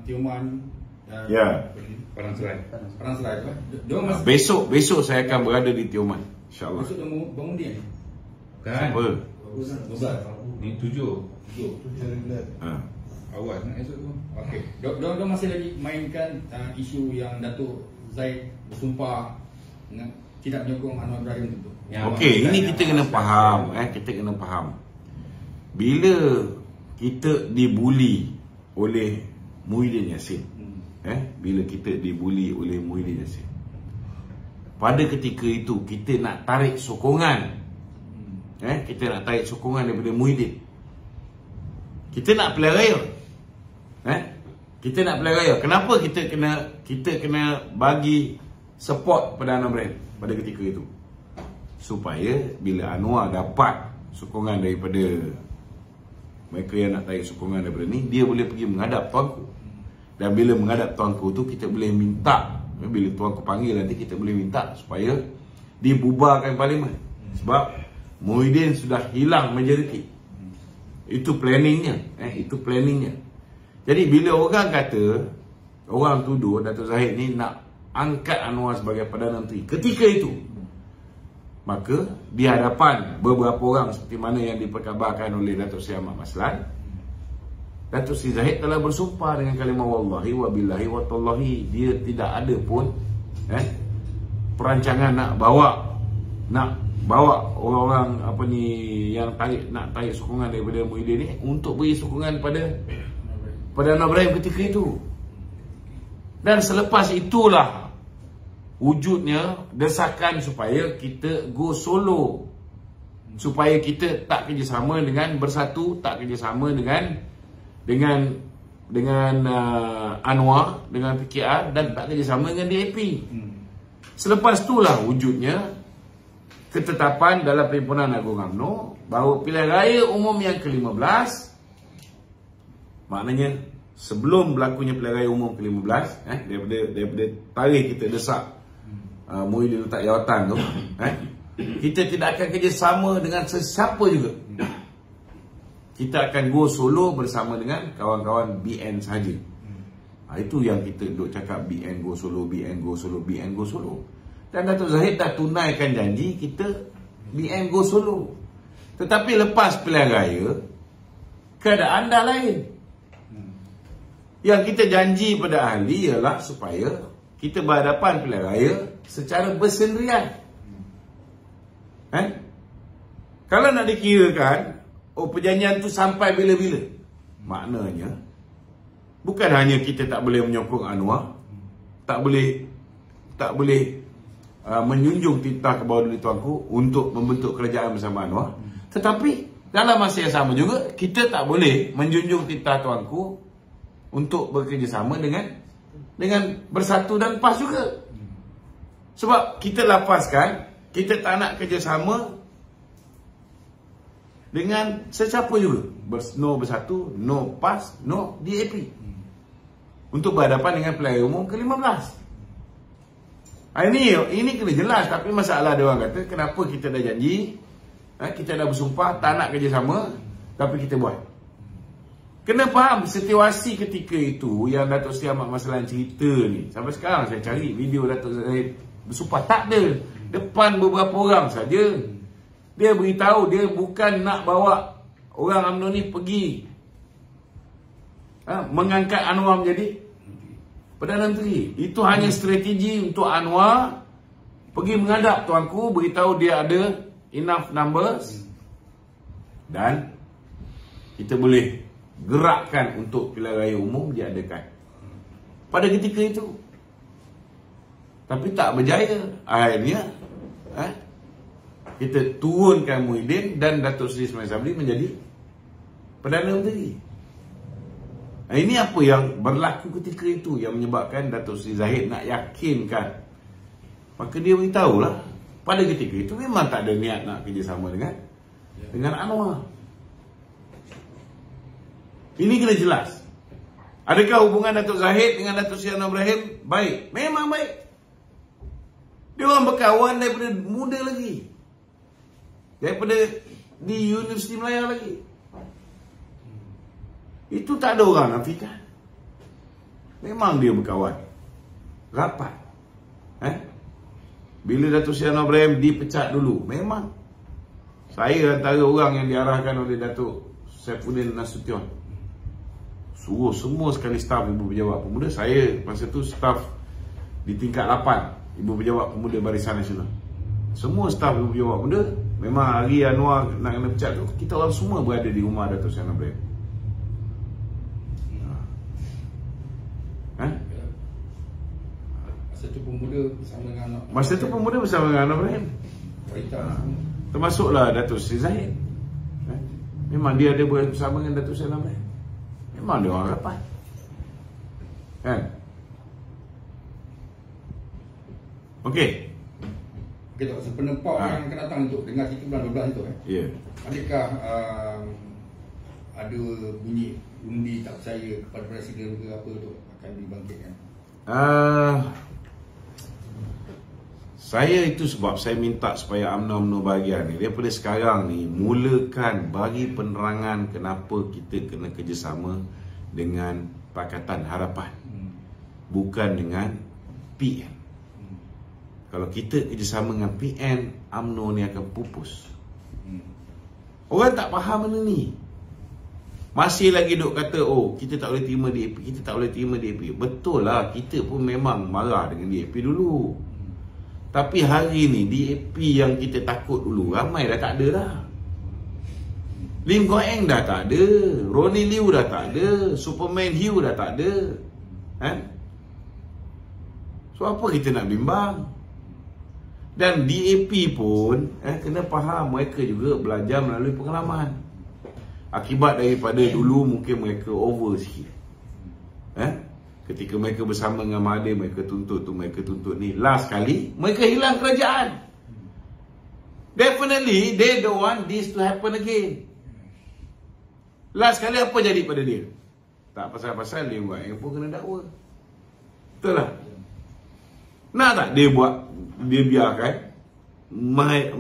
Tioman ya. Parang Serai tu kan. Besok saya akan berada di Tioman, insya-Allah. Besok dah mengundi ni. Kan? Apa? 12. Ni 7 regular. Awas nak esok tu. Okey. Dia masih lagi mainkan isu yang Datuk Zahid bersumpah tidak menyokong Anwar Ibrahim tu. Okey, ini kita kena faham, kita kena faham. Bila kita dibuli oleh Muhyiddin Yassin, bila kita dibuli oleh Muhyiddin Yassin, pada ketika itu kita nak tarik sokongan, kita nak tarik sokongan daripada Muhyiddin. Kita nak pilihan raya. Kita nak pilihan raya. Kenapa kita kena bagi support pada Anwar Ibrahim pada ketika itu? Supaya bila Anwar dapat sokongan daripada mereka yang nak tarik sokongan daripada ni, dia boleh pergi menghadap tuanku. Dan bila menghadap tuanku tu, kita boleh minta, bila tuanku panggil nanti, kita boleh minta supaya dibubarkan parlimen. Sebab Muhyiddin sudah hilang majoriti. Itu planningnya. Itu planningnya. Jadi bila orang kata, orang tuduh Datuk Zahid ni nak angkat Anwar sebagai Perdana Menteri ketika itu, maka di hadapan beberapa orang seperti mana yang diperkabarkan oleh Datuk Seri Ahmad Maslan, Datuk Seri Zahid telah bersumpah dengan kalimah wallahi wa billahi wa tallahi. Dia tidak ada pun perancangan nak bawa orang apa ni yang nak tarik sokongan daripada Muhyiddin ni untuk beri sokongan pada Anwar Ibrahim ketika itu. Dan selepas itulah wujudnya desakan supaya kita go solo, supaya kita tak kerjasama dengan Bersatu, tak kerjasama dengan Anwar, dengan PKR, dan tak kerjasama dengan DAP. Selepas itulah wujudnya ketetapan dalam Perhimpunan Agung UMNO bahawa pilihan raya umum yang ke-15, maknanya sebelum berlakunya pilihan raya umum ke-15, daripada tarikh kita desak Muhyiddin letak jawatan tu, kita tidak akan kerjasama dengan sesiapa juga. Kita akan go solo bersama dengan kawan-kawan BN saja. Itu yang kita duk cakap, BN go solo, BN go solo, BN go solo. Dan Datuk Zahid dah tunaikan janji kita BN go solo. Tetapi lepas pilihan raya, keadaan dah lain. Yang kita janji pada ahli ialah supaya kita berhadapan pilihan raya secara bersendirian. Kalau nak dikirakan perjanjian tu sampai bila-bila, maknanya bukan hanya kita tak boleh menyokong Anwar, tak boleh menjunjung titah ke bawah duli tuanku untuk membentuk kerajaan bersama Anwar, tetapi dalam masa yang sama juga kita tak boleh menjunjung titah tuanku untuk bekerjasama dengan Bersatu dan PAS juga. Sebab kita lapaskan kita tak nak kerjasama dengan sesiapa juga. No Bersatu, no PAS, no DAP, untuk berhadapan dengan pilihan umum ke-15. Ini kena jelas. Tapi masalah dia orang kata, kenapa kita dah janji, kita dah bersumpah tak nak kerjasama, tapi kita buat. Kena faham situasi ketika itu yang Datuk Seri Ahmad Maslan cerita ni. Sampai sekarang saya cari video Datuk Zahid bersumpah, tak ada. Depan beberapa orang saja dia beritahu dia bukan nak bawa orang UMNO ni pergi mengangkat Anwar menjadi Perdana Menteri. Itu hanya strategi untuk Anwar pergi menghadap tuanku, beritahu dia ada enough numbers dan kita boleh gerakkan untuk pilihan raya umum diadakan pada ketika itu. Tapi tak berjaya. Akhirnya kita turunkan Muhyiddin dan Datuk Seri Ismail Sabri menjadi Perdana Menteri. Ini apa yang berlaku ketika itu yang menyebabkan Datuk Seri Zahid nak yakinkan. Maka dia beritahulah pada ketika itu memang tak ada niat nak kerjasama dengan Anwar. Ini kena jelas. Adakah hubungan Datuk Zahid dengan Datuk Seri Anwar Ibrahim baik? Memang baik. Dia orang berkawan daripada muda lagi, daripada di Universiti Melayu lagi. Itu tak ada orang nafikan. Memang dia berkawan rapat. Bila Datuk Seri Anwar Ibrahim dipecat dulu, memang saya antara orang yang diarahkan oleh Datuk Saifuddin Nasution, suruh semua sekali staf Ibu Pejabat Pemuda. Saya masa tu staf di tingkat 8 Ibu Pejabat Pemuda Barisan Nasional. Semua staf Ibu Pejabat Pemuda, memang hari Anwar nak kena pecat tu, kita orang semua berada di rumah Datuk Seri Anwar Ibrahim. Masa tu pemuda bersama dengan anak. Masa tu pemuda bersama dengan Anwar Ibrahim. Termasuklah Datuk Seri Zahid. Memang dia ada bersama dengan Datuk Seri Anwar Ibrahim. Memang dia orang rapat. Okey. Okey Tok, sepenempau yang akan datang untuk dengar kita bulan 12 itu Ya. Adakah ada bunyi undi tak percaya kepada Presiden ke apa tu akan dibangkitkan? Saya itu sebab saya minta supaya UMNO bahagian ni daripada sekarang ni mulakan bagi penerangan kenapa kita kena kerjasama dengan Pakatan Harapan, bukan dengan PN. Kalau kita kerjasama dengan PN, UMNO ni akan pupus. Orang tak faham benda ni. Masih lagi duk kata, oh kita tak boleh terima DAP, kita tak boleh terima DAP. Betul lah, kita pun memang marah dengan DAP dulu. Tapi hari ni DAP yang kita takut dulu, ramai dah tak ada dah. Lim Kok Eng dah tak ada, Ronnie Liu dah tak ada, Superman Hugh dah tak ada. So apa kita nak bimbang? Dan DAP pun kena faham, mereka juga belajar melalui pengalaman. Akibat daripada dulu mungkin mereka over sikit. Ketika mereka bersama dengan Mahathir, mereka tuntut tu, mereka tuntut ni. Last kali mereka hilang kerajaan. Definitely they don't want this to happen again. Last kali apa jadi pada dia? Tak pasal-pasal Lim Kok Eng pun kena dakwa. Betul lah. Nak tak dia buat, dia biarkan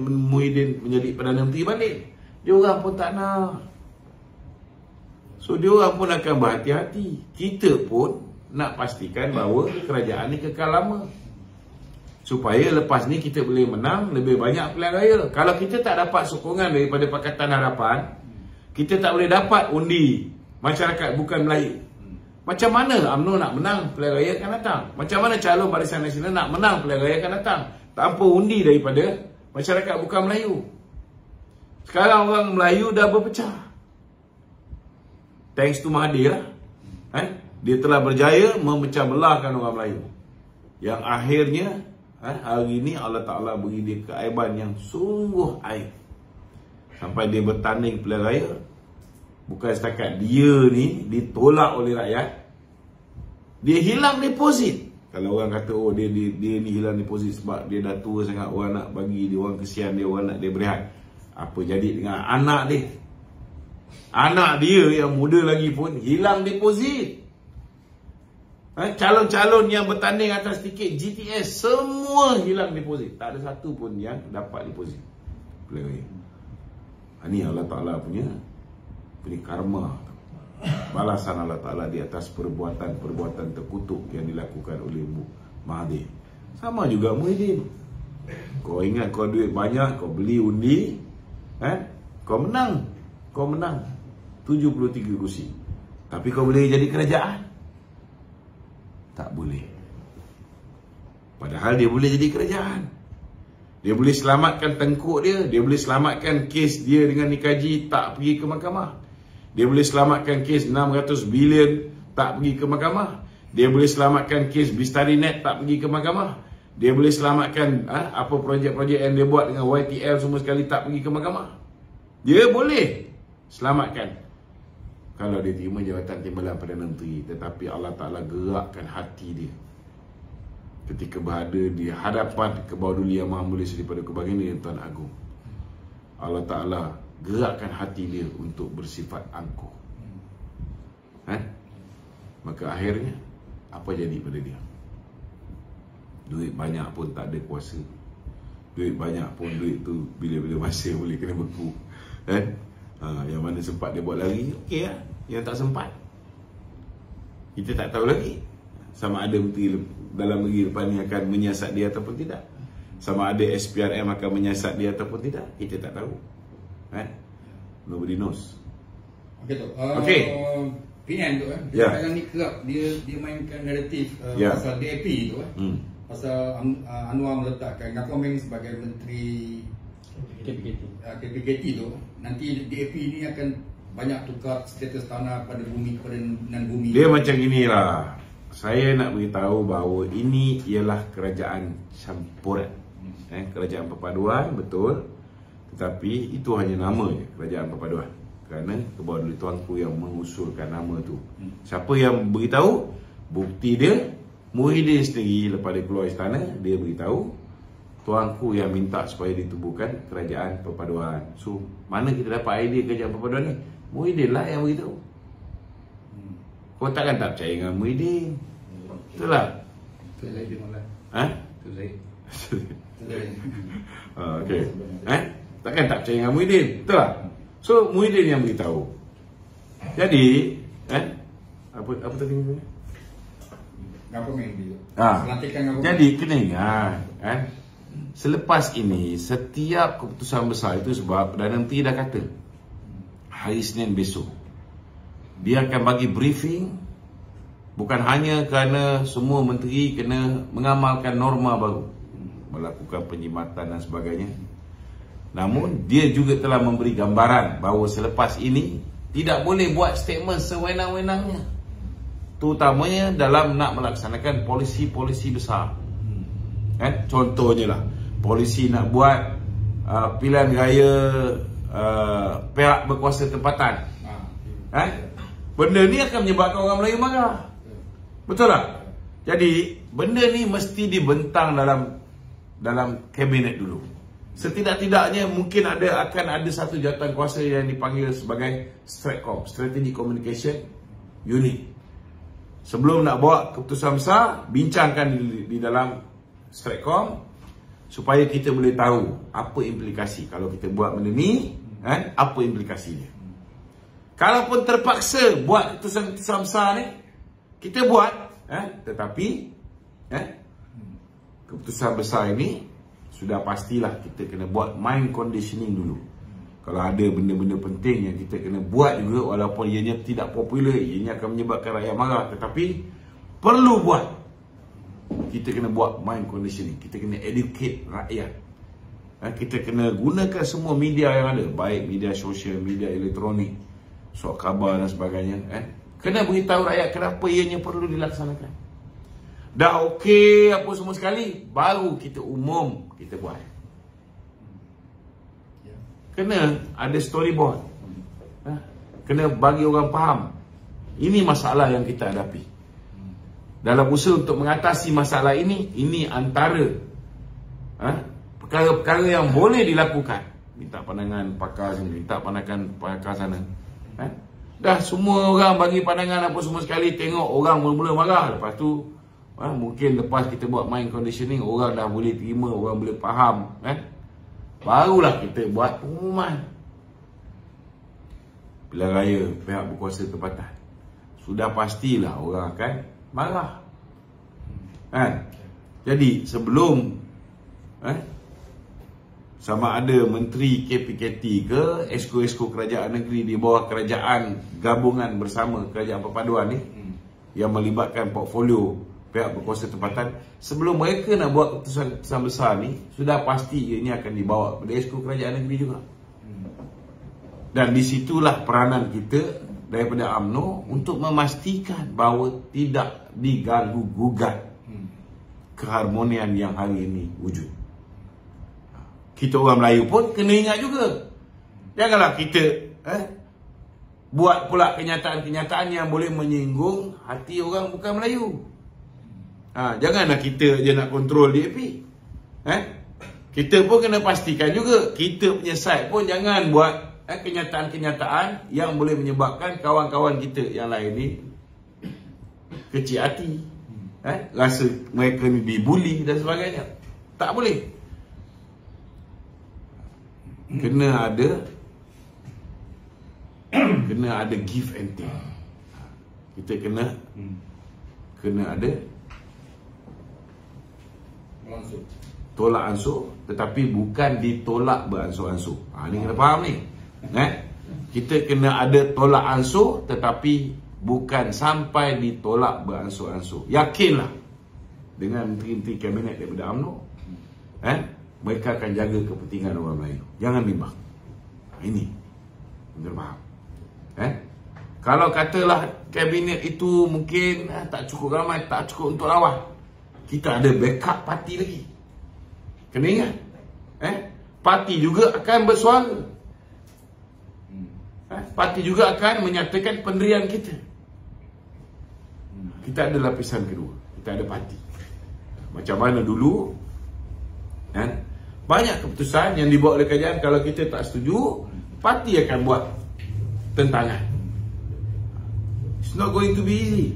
Muhyiddin menjadi Perdana Menteri balik? Dia orang pun tak nak. So dia orang pun akan berhati-hati. Kita pun nak pastikan bahawa kerajaan ni kekal lama, supaya lepas ni kita boleh menang lebih banyak pilihan raya. Kalau kita tak dapat sokongan daripada Pakatan Harapan, kita tak boleh dapat undi masyarakat bukan Melayu. Macam mana UMNO nak menang pilihan raya akan datang? Macam mana calon Barisan Nasional nak menang pilihan raya akan datang tanpa undi daripada masyarakat bukan Melayu? Sekarang orang Melayu dah berpecah. Thanks to Mahathir lah. Dia telah berjaya memecah belahkan orang Melayu. Yang akhirnya hari ini Allah Ta'ala beri dia keaiban yang sungguh aib. Sampai dia bertanding pilihan raya. Bukan setakat dia ni ditolak oleh rakyat, dia hilang deposit. Kalau orang kata, oh dia ni hilang deposit sebab dia dah tua sangat, orang nak bagi dia, orang kesian dia, orang nak dia berehat. Apa jadi dengan anak dia? Anak dia yang muda lagi pun hilang deposit. Calon-calon yang bertanding atas tiket GTS semua hilang deposit. Tak ada satu pun yang dapat deposit. Ini Allah Ta'ala punya karma, balasan Allah Ta'ala di atas perbuatan-perbuatan terkutuk yang dilakukan oleh Mahathir. Sama juga Muhyiddin. Kau ingat kau duit banyak, kau beli undi, kau menang 73 kursi. Tapi kau boleh jadi kerajaan? Tak boleh. Padahal dia boleh jadi kerajaan. Dia boleh selamatkan tengkuk dia, dia boleh selamatkan kes dia dengan Nikaji tak pergi ke mahkamah. Dia boleh selamatkan kes 600 bilion tak pergi ke mahkamah. Dia boleh selamatkan kes Bistarinet tak pergi ke mahkamah. Dia boleh selamatkan apa projek-projek yang dia buat dengan YTL semua sekali tak pergi ke mahkamah. Dia boleh selamatkan kalau dia terima jawatan timbalan Perdana Menteri. Tetapi Allah Ta'ala gerakkan hati dia ketika berada di hadapan Kebauduli Yang Maha Mulia daripada kebaginda Tuan Agung. Allah Ta'ala gerakkan hati dia untuk bersifat angkuh. Maka akhirnya apa jadi pada dia? Duit banyak pun tak ada kuasa. Duit banyak pun duit tu bila-bila masa boleh kena beku. Yang mana sempat dia buat lari, okey lah. Yang tak sempat, kita tak tahu lagi sama ada menteri dalam negeri depan ni akan menyiasat dia ataupun tidak. Sama ada SPRM akan menyiasat dia ataupun tidak, kita tak tahu. Nobody knows. Okey tu. Okey. PN tu sekarang ni kerap dia mainkan naratif pasal DAP tu pasal Anwar meletakkan Ngakomeng sebagai menteri KPKT tu, nanti DAP ni akan banyak tukar status tanah pada bumi kepada non-bumi. Dia macam inilah. Saya nak beritahu bahawa ini ialah kerajaan campuran. Kerajaan perpaduan, betul. Tetapi itu hanya nama je, kerajaan perpaduan. Kerana Kebauduli Tuanku yang mengusulkan nama tu. Siapa yang beritahu? Bukti dia, Muhyiddin sendiri lepas dia keluar istana, dia beritahu Tuanku yang minta supaya ditubuhkan kerajaan perpaduan. So, mana kita dapat idea kerajaan perpaduan ni? Muhyiddin lah yang beritahu. Kau takkan tak percaya dengan Muhyiddin? Betul lah. Betul lah dia malah. Betul lah. Okey. Takkan tak percaya dengan Muhyiddin? Betul lah. So, Muhyiddin yang beritahu. Jadi, apa tadi ni? Ngakomeng dia. Jadi, kena ingat, selepas ini, setiap keputusan besar itu sebab Perdana Menteri dah kata hari Isnin besok dia akan bagi briefing, bukan hanya kerana semua menteri kena mengamalkan norma baru, melakukan penjimatan dan sebagainya, namun dia juga telah memberi gambaran bahawa selepas ini tidak boleh buat statement sewenang-wenangnya, terutamanya dalam nak melaksanakan polisi-polisi besar. Contohnya lah, polisi nak buat pilihan raya pihak berkuasa tempatan. Benda ni akan menyebabkan orang Melayu marah. Betul tak? Jadi benda ni mesti dibentang dalam kabinet dulu. Setidak-tidaknya mungkin akan ada satu jawatan kuasa yang dipanggil sebagai STRATCOM, Strategic Communication Unit. Sebelum nak bawa keputusan besar, bincangkan di dalam STRATCOM supaya kita boleh tahu apa implikasi kalau kita buat benda ni, apa implikasinya. Kalaupun terpaksa buat keputusan besar ni, kita buat, tetapi keputusan besar ini sudah pastilah kita kena buat mind conditioning dulu. Kalau ada benda-benda penting yang kita kena buat juga, walaupun ianya tidak popular, ianya akan menyebabkan rakyat marah, tetapi perlu buat. Kita kena buat mind conditioning, kita kena educate rakyat. Kita kena gunakan semua media yang ada, baik media sosial, media elektronik, surat khabar dan sebagainya. Kena beritahu rakyat kenapa ianya perlu dilaksanakan. Dah okey apa semua sekali, baru kita umum kita buat. Kena ada storyboard. Kena bagi orang faham. Ini masalah yang kita hadapi. Dalam usaha untuk mengatasi masalah ini antara perkara-perkara yang boleh dilakukan. Minta pandangan pakar sini, minta pandangan pakar sana. Dah semua orang bagi pandangan apa semua sekali, tengok orang mula-mula marah. Lepas tu mungkin lepas kita buat mind conditioning, orang dah boleh terima, orang boleh faham, barulah kita buat pengumuman pilihan raya pihak berkuasa tempatan. Sudah pastilah orang akan marah. Jadi sebelum sama ada menteri KPKT ke esko-esko kerajaan negeri di bawah kerajaan gabungan bersama kerajaan perpaduan ni yang melibatkan portfolio pihak berkuasa tempatan, sebelum mereka nak buat keputusan besar ni, sudah pasti ianya akan dibawa pada esko kerajaan negeri juga. Dan disitulah peranan kita daripada UMNO untuk memastikan bahawa tidak diganggu-gugat keharmonian yang hari ini wujud. Kita orang Melayu pun kena ingat juga, janganlah kita buat pula kenyataan-kenyataan yang boleh menyinggung hati orang bukan Melayu. Janganlah kita je nak kontrol DAP. Kita pun kena pastikan juga kita punya side pun jangan buat kenyataan-kenyataan yang boleh menyebabkan kawan-kawan kita yang lain ni kecil hati, rasa mereka ni dibuli dan sebagainya. Tak boleh. Kena ada give and take. Kita kena ada tolak ansur, tetapi bukan ditolak beransur-ansur. Ni kena faham ni. Kita kena ada tolak ansur, tetapi bukan sampai ditolak beransur-ansur. Yakinlah dengan menteri-menteri kabinet daripada UMNO, mereka akan jaga kepentingan orang Melayu. Jangan bimbang. Ini kena faham. Kalau katalah kabinet itu mungkin tak cukup ramai, tak cukup untuk lawan, kita ada backup parti lagi. Kena ingat, parti juga akan bersuara. Parti juga akan menyatakan pendirian kita. Kita ada lapisan kedua, kita ada parti. Macam mana dulu, banyak keputusan yang dibuat oleh kerajaan, kalau kita tak setuju, parti akan buat tentangan. It's not going to be easy.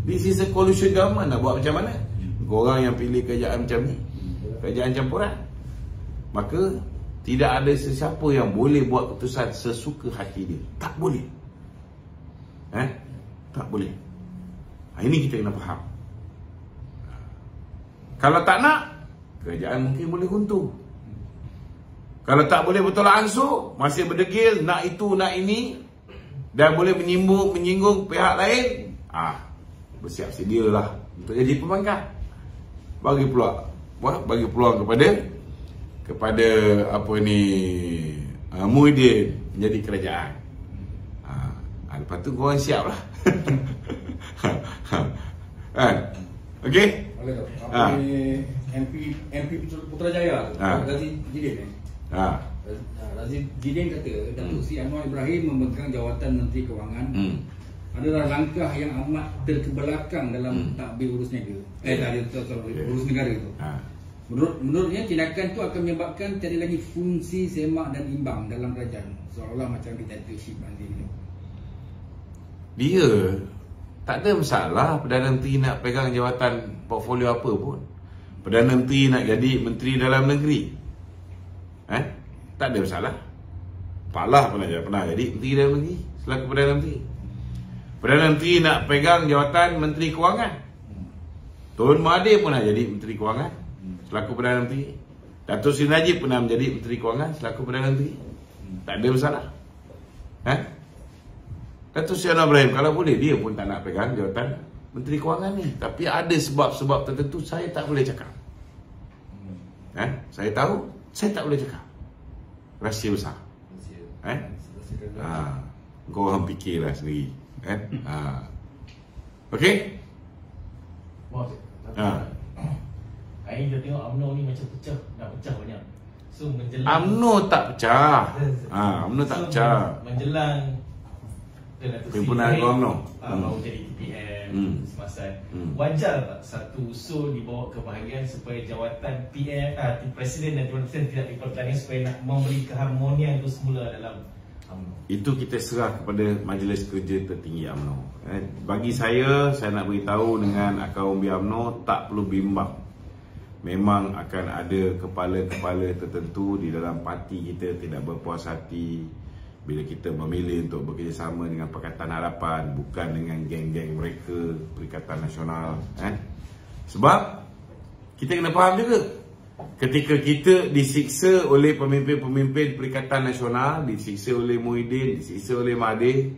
This is a coalition government. Nak buat macam mana? Korang yang pilih kerajaan macam ni, kerajaan campuran, maka tidak ada sesiapa yang boleh buat keputusan sesuka hati dia. Tak boleh. Tak boleh. Ini kita kena faham. Kalau tak nak, kerajaan mungkin boleh runtuh. Kalau tak boleh bertolak ansur, masih berdegil, nak itu, nak ini, dan boleh menyinggung pihak lain, bersiap sedialah untuk jadi pembangkang. Bagi peluang kepada Muhyiddin menjadi kerajaan. Lepas tu korang siap lah. Okey? Apa ni MP Putrajaya tu, Razid Jidin Razid Jidin kata Datuk Seri Anwar Ibrahim memegang jawatan Menteri Kewangan adalah langkah yang amat terkebelakang dalam takbir urus negara. Urus negara tu. Menurutnya tindakan itu akan menyebabkan tiada lagi fungsi semak dan imbang dalam kerajaan, seolah-olah macam dictatorship nanti ni. Dia tak ada masalah Perdana Menteri nak pegang jawatan portfolio apa pun. Perdana Menteri nak jadi Menteri Dalam Negeri, tak ada masalah. Pak Lah pernah jadi Menteri Dalam Negeri selaku Perdana Menteri. Perdana Menteri nak pegang jawatan Menteri Kewangan, Tun Mahathir pun nak jadi Menteri Kewangan selaku Perdana Menteri. Datuk Seri Najib pernah menjadi Menteri Kewangan selaku Perdana Menteri. Tak ada masalah. Datuk Seri Anwar Ibrahim kalau boleh dia pun tak nak pegang jawatan Menteri Kewangan ni. Tapi ada sebab-sebab tertentu saya tak boleh cakap. Saya tahu, saya tak boleh cakap. Rahsia besar. Kau orang fikirlah sendiri. Okey? Hari ni kita tengok UMNO ni macam pecah, dah pecah banyak. So menjelang UMNO tak pecah. UMNO tak pecah. Menjelang Perhimpunan UMNO baru jadi TPM semasa. Wajar tak satu usul dibawa ke bahagian supaya jawatan PM Presiden dan Tuan Presiden tidak dipertandingkan supaya nak memberi keharmonian itu semula dalam UMNO? Itu kita serah kepada Majlis Kerja Tertinggi UMNO. Bagi saya nak beritahu dengan akar umbi UMNO, tak perlu bimbang. Memang akan ada kepala-kepala tertentu di dalam parti kita tidak berpuas hati bila kita memilih untuk bekerjasama dengan Pakatan Harapan, bukan dengan geng-geng mereka, Perikatan Nasional. Sebab kita kena faham juga, ketika kita disiksa oleh pemimpin-pemimpin Perikatan Nasional, disiksa oleh Muhyiddin, disiksa oleh Mahathir,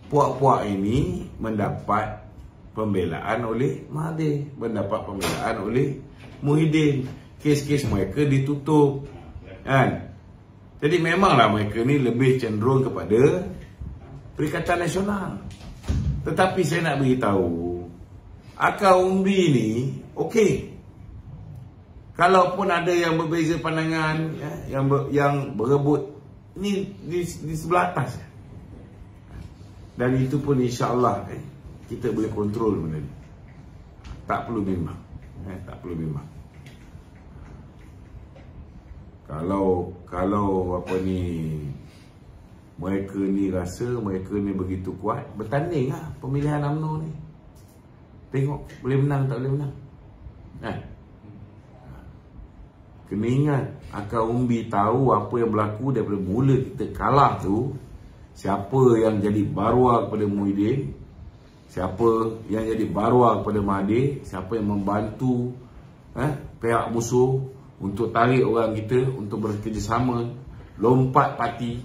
puak-puak ini mendapat pembelaan oleh Mahathir, mendapat pembelaan oleh Muhyiddin. Kes-kes mereka ditutup, Jadi memanglah mereka ni lebih cenderung kepada Perikatan Nasional. Tetapi saya nak beritahu, akar umbi ni okey. Kalaupun ada yang berbeza pandangan, yang berebut, ni di sebelah atas. Dan itu pun insya-Allah kita boleh kontrol benda ni. Tak perlu bimbang. Tak perlu bimbang. Kalau mereka ni rasa mereka ni begitu kuat, bertanding lah pemilihan UMNO ni. Tengok boleh menang tak boleh menang. Kena ingat, akar umbi tahu apa yang berlaku daripada mula kita kalah tu. Siapa yang jadi baruah kepada Muhyiddin, siapa yang jadi baruah kepada Mahathir, siapa yang membantu pihak musuh untuk tarik orang kita untuk bekerjasama, lompat parti.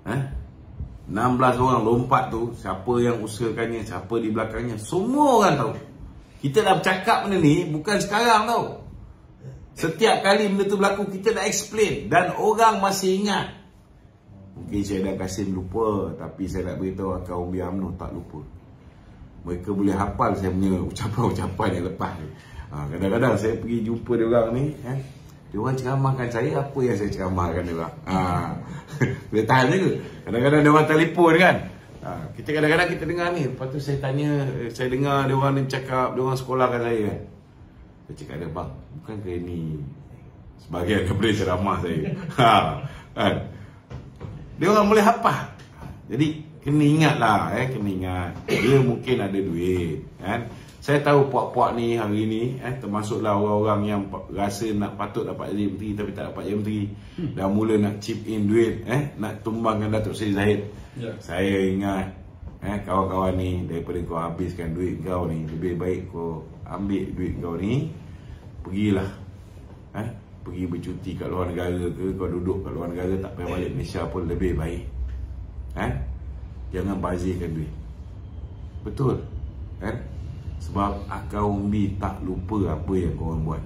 16 orang lompat tu, siapa yang usahakannya, siapa di belakangnya, semua orang tahu. Kita dah bercakap benda ni bukan sekarang tau. Setiap kali benda tu berlaku kita dah explain dan orang masih ingat. Mungkin saya dan Kasim lupa, tapi saya nak beritahu akar umbi UMNO tak lupa. Mereka boleh hafal saya punya ucapan-ucapan yang lepas ni. Kadang-kadang saya pergi jumpa dia orang ni, dia orang ceramahkan saya apa yang saya ceramahkan dia orang. Boleh tahan juga. Kadang-kadang dia orang telefon kan. Kita kadang-kadang kita dengar ni, lepas tu saya tanya, saya dengar dia orang ni cakap, dia orang sekolahkan saya kan. Saya cakap dia, bang, bukankah ini sebahagian daripada ceramah saya? Dia orang boleh hafal. Jadi kena ingatlah, kena ingat. Dia mungkin ada duit kan. Saya tahu puak-puak ni hari ni termasuklah orang-orang yang rasa patut dapat jadi menteri tapi tak dapat jadi menteri. Dah mula nak chip in duit, nak tumbangkan Datuk Seri Zahid. Saya ingat kawan-kawan ni, daripada kau habiskan duit kau ni, lebih baik kau ambil duit kau ni, pergilah pergi bercuti kat luar negara ke, kau duduk kat luar negara, tak payah balik Malaysia pun lebih baik. Jangan bazirkan duit. Betul kan? Sebab akal umbi tak lupa apa yang korang buat.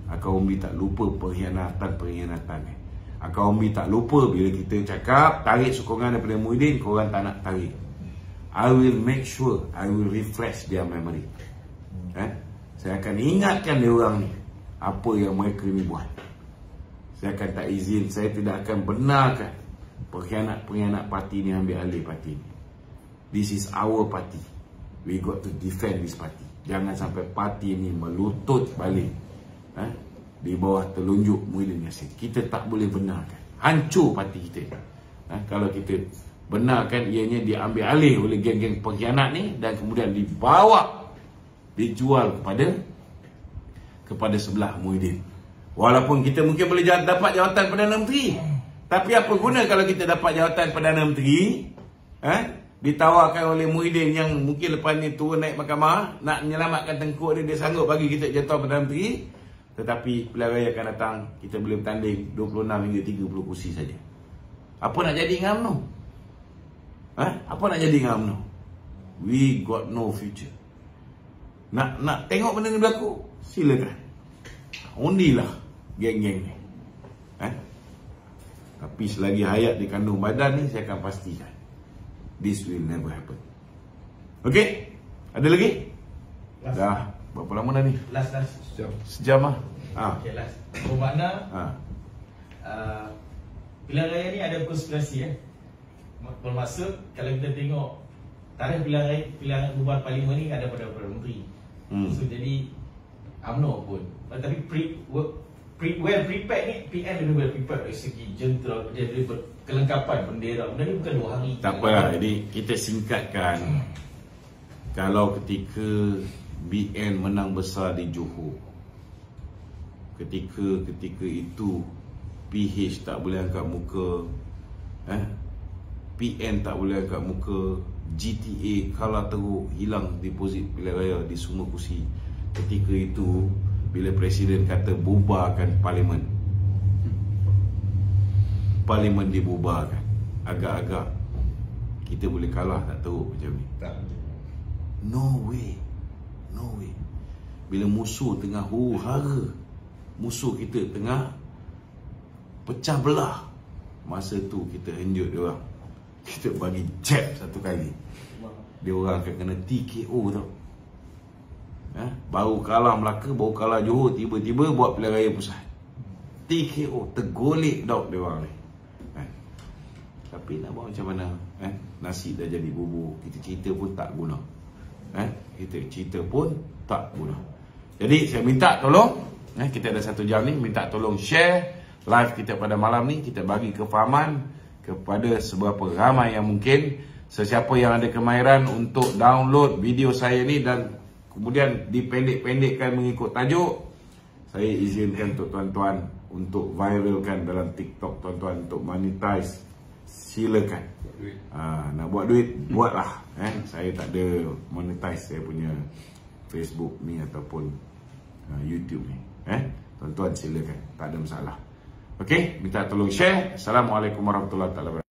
Akal umbi tak lupa pengkhianatan. Akal umbi tak lupa bila kita cakap tarik sokongan daripada Muhyiddin, korang tak nak tarik. I will make sure I will refresh their memory. Saya akan ingatkan dia orang ni apa yang mereka ni buat. Saya akan tak izin, saya tidak akan benarkan pengkhianat parti ni ambil alih parti ni. This is our party. We got to defend this party. Jangan sampai parti ni melutut balik di bawah telunjuk Muhyiddin Yassin. Kita tak boleh benarkan. Hancur parti kita. Kalau kita benarkan ianya diambil alih oleh geng-geng pengkhianat ni dan kemudian dijual kepada sebelah Muhyiddin. Walaupun kita mungkin boleh dapat jawatan Perdana Menteri, tapi apa guna kalau kita dapat jawatan Perdana Menteri ditawarkan oleh Muhyiddin yang mungkin lepas ni turun naik mahkamah nak menyelamatkan tengkuk dia sanggup bagi kita jawatan Perdana Menteri, tetapi pilihan raya akan datang kita boleh bertanding 26 hingga 30 kursi saja. Apa nak jadi dengan UMNO? Apa nak jadi dengan UMNO? We got no future. Nak tengok benda ni berlaku? Silakan. Undilah geng-geng ni. Tapi selagi hayat di kandung badan ni, saya akan pastikan this will never happen. Okay? Ada lagi? Last. Dah. Berapa lama dah ni? Last. Sejam lah. Okay, last. Bermakna pilihan raya ni ada konspirasi bermaksud kalau kita tengok tarikh pilihan bubar parlimen ni ada pada Perdana Menteri. So jadi UMNO pun, tapi well prepared ni, PN lebih well prepared dari segi jentera, dia kelengkapan bendera. Benda ni bukan 2 hari. Tak apalah, jadi kita singkatkan. Kalau ketika BN menang besar di Johor, ketika itu PH tak boleh angkat muka, PN tak boleh angkat muka, GTA kalah teruk, hilang deposit pilihan raya di semua kursi. Ketika itu bila Presiden kata bubarkan parlimen dibubarkan, agak-agak kita boleh kalah tak teruk macam ni? Tak. No way. Bila musuh tengah huru-hara, musuh kita tengah pecah belah, masa tu kita henjut dia orang, kita bagi jab satu kali, dia orang akan kena TKO tau. Baru kalah Melaka, baru kalah Johor, tiba-tiba buat pilihan raya pusat, TKO, tergolek dok dia orang ni. Tapi nak buat macam mana? Nasi dah jadi bubur, kita cerita pun tak guna. Jadi saya minta tolong, kita ada 1 jam ni, minta tolong share live kita pada malam ni. Kita bagi kefahaman kepada seberapa ramai yang mungkin. Sesiapa yang ada kemahiran untuk download video saya ni dan kemudian dipendek-pendekkan mengikut tajuk, saya izinkan untuk tuan-tuan untuk viralkan dalam TikTok tuan-tuan, untuk monetize. Silakan. Nak buat duit, buatlah. Saya tak ada monetize saya punya Facebook ni ataupun YouTube ni. Tuan-tuan silakan, tak ada masalah. Okey, minta tolong share. Assalamualaikum warahmatullahi wabarakatuh.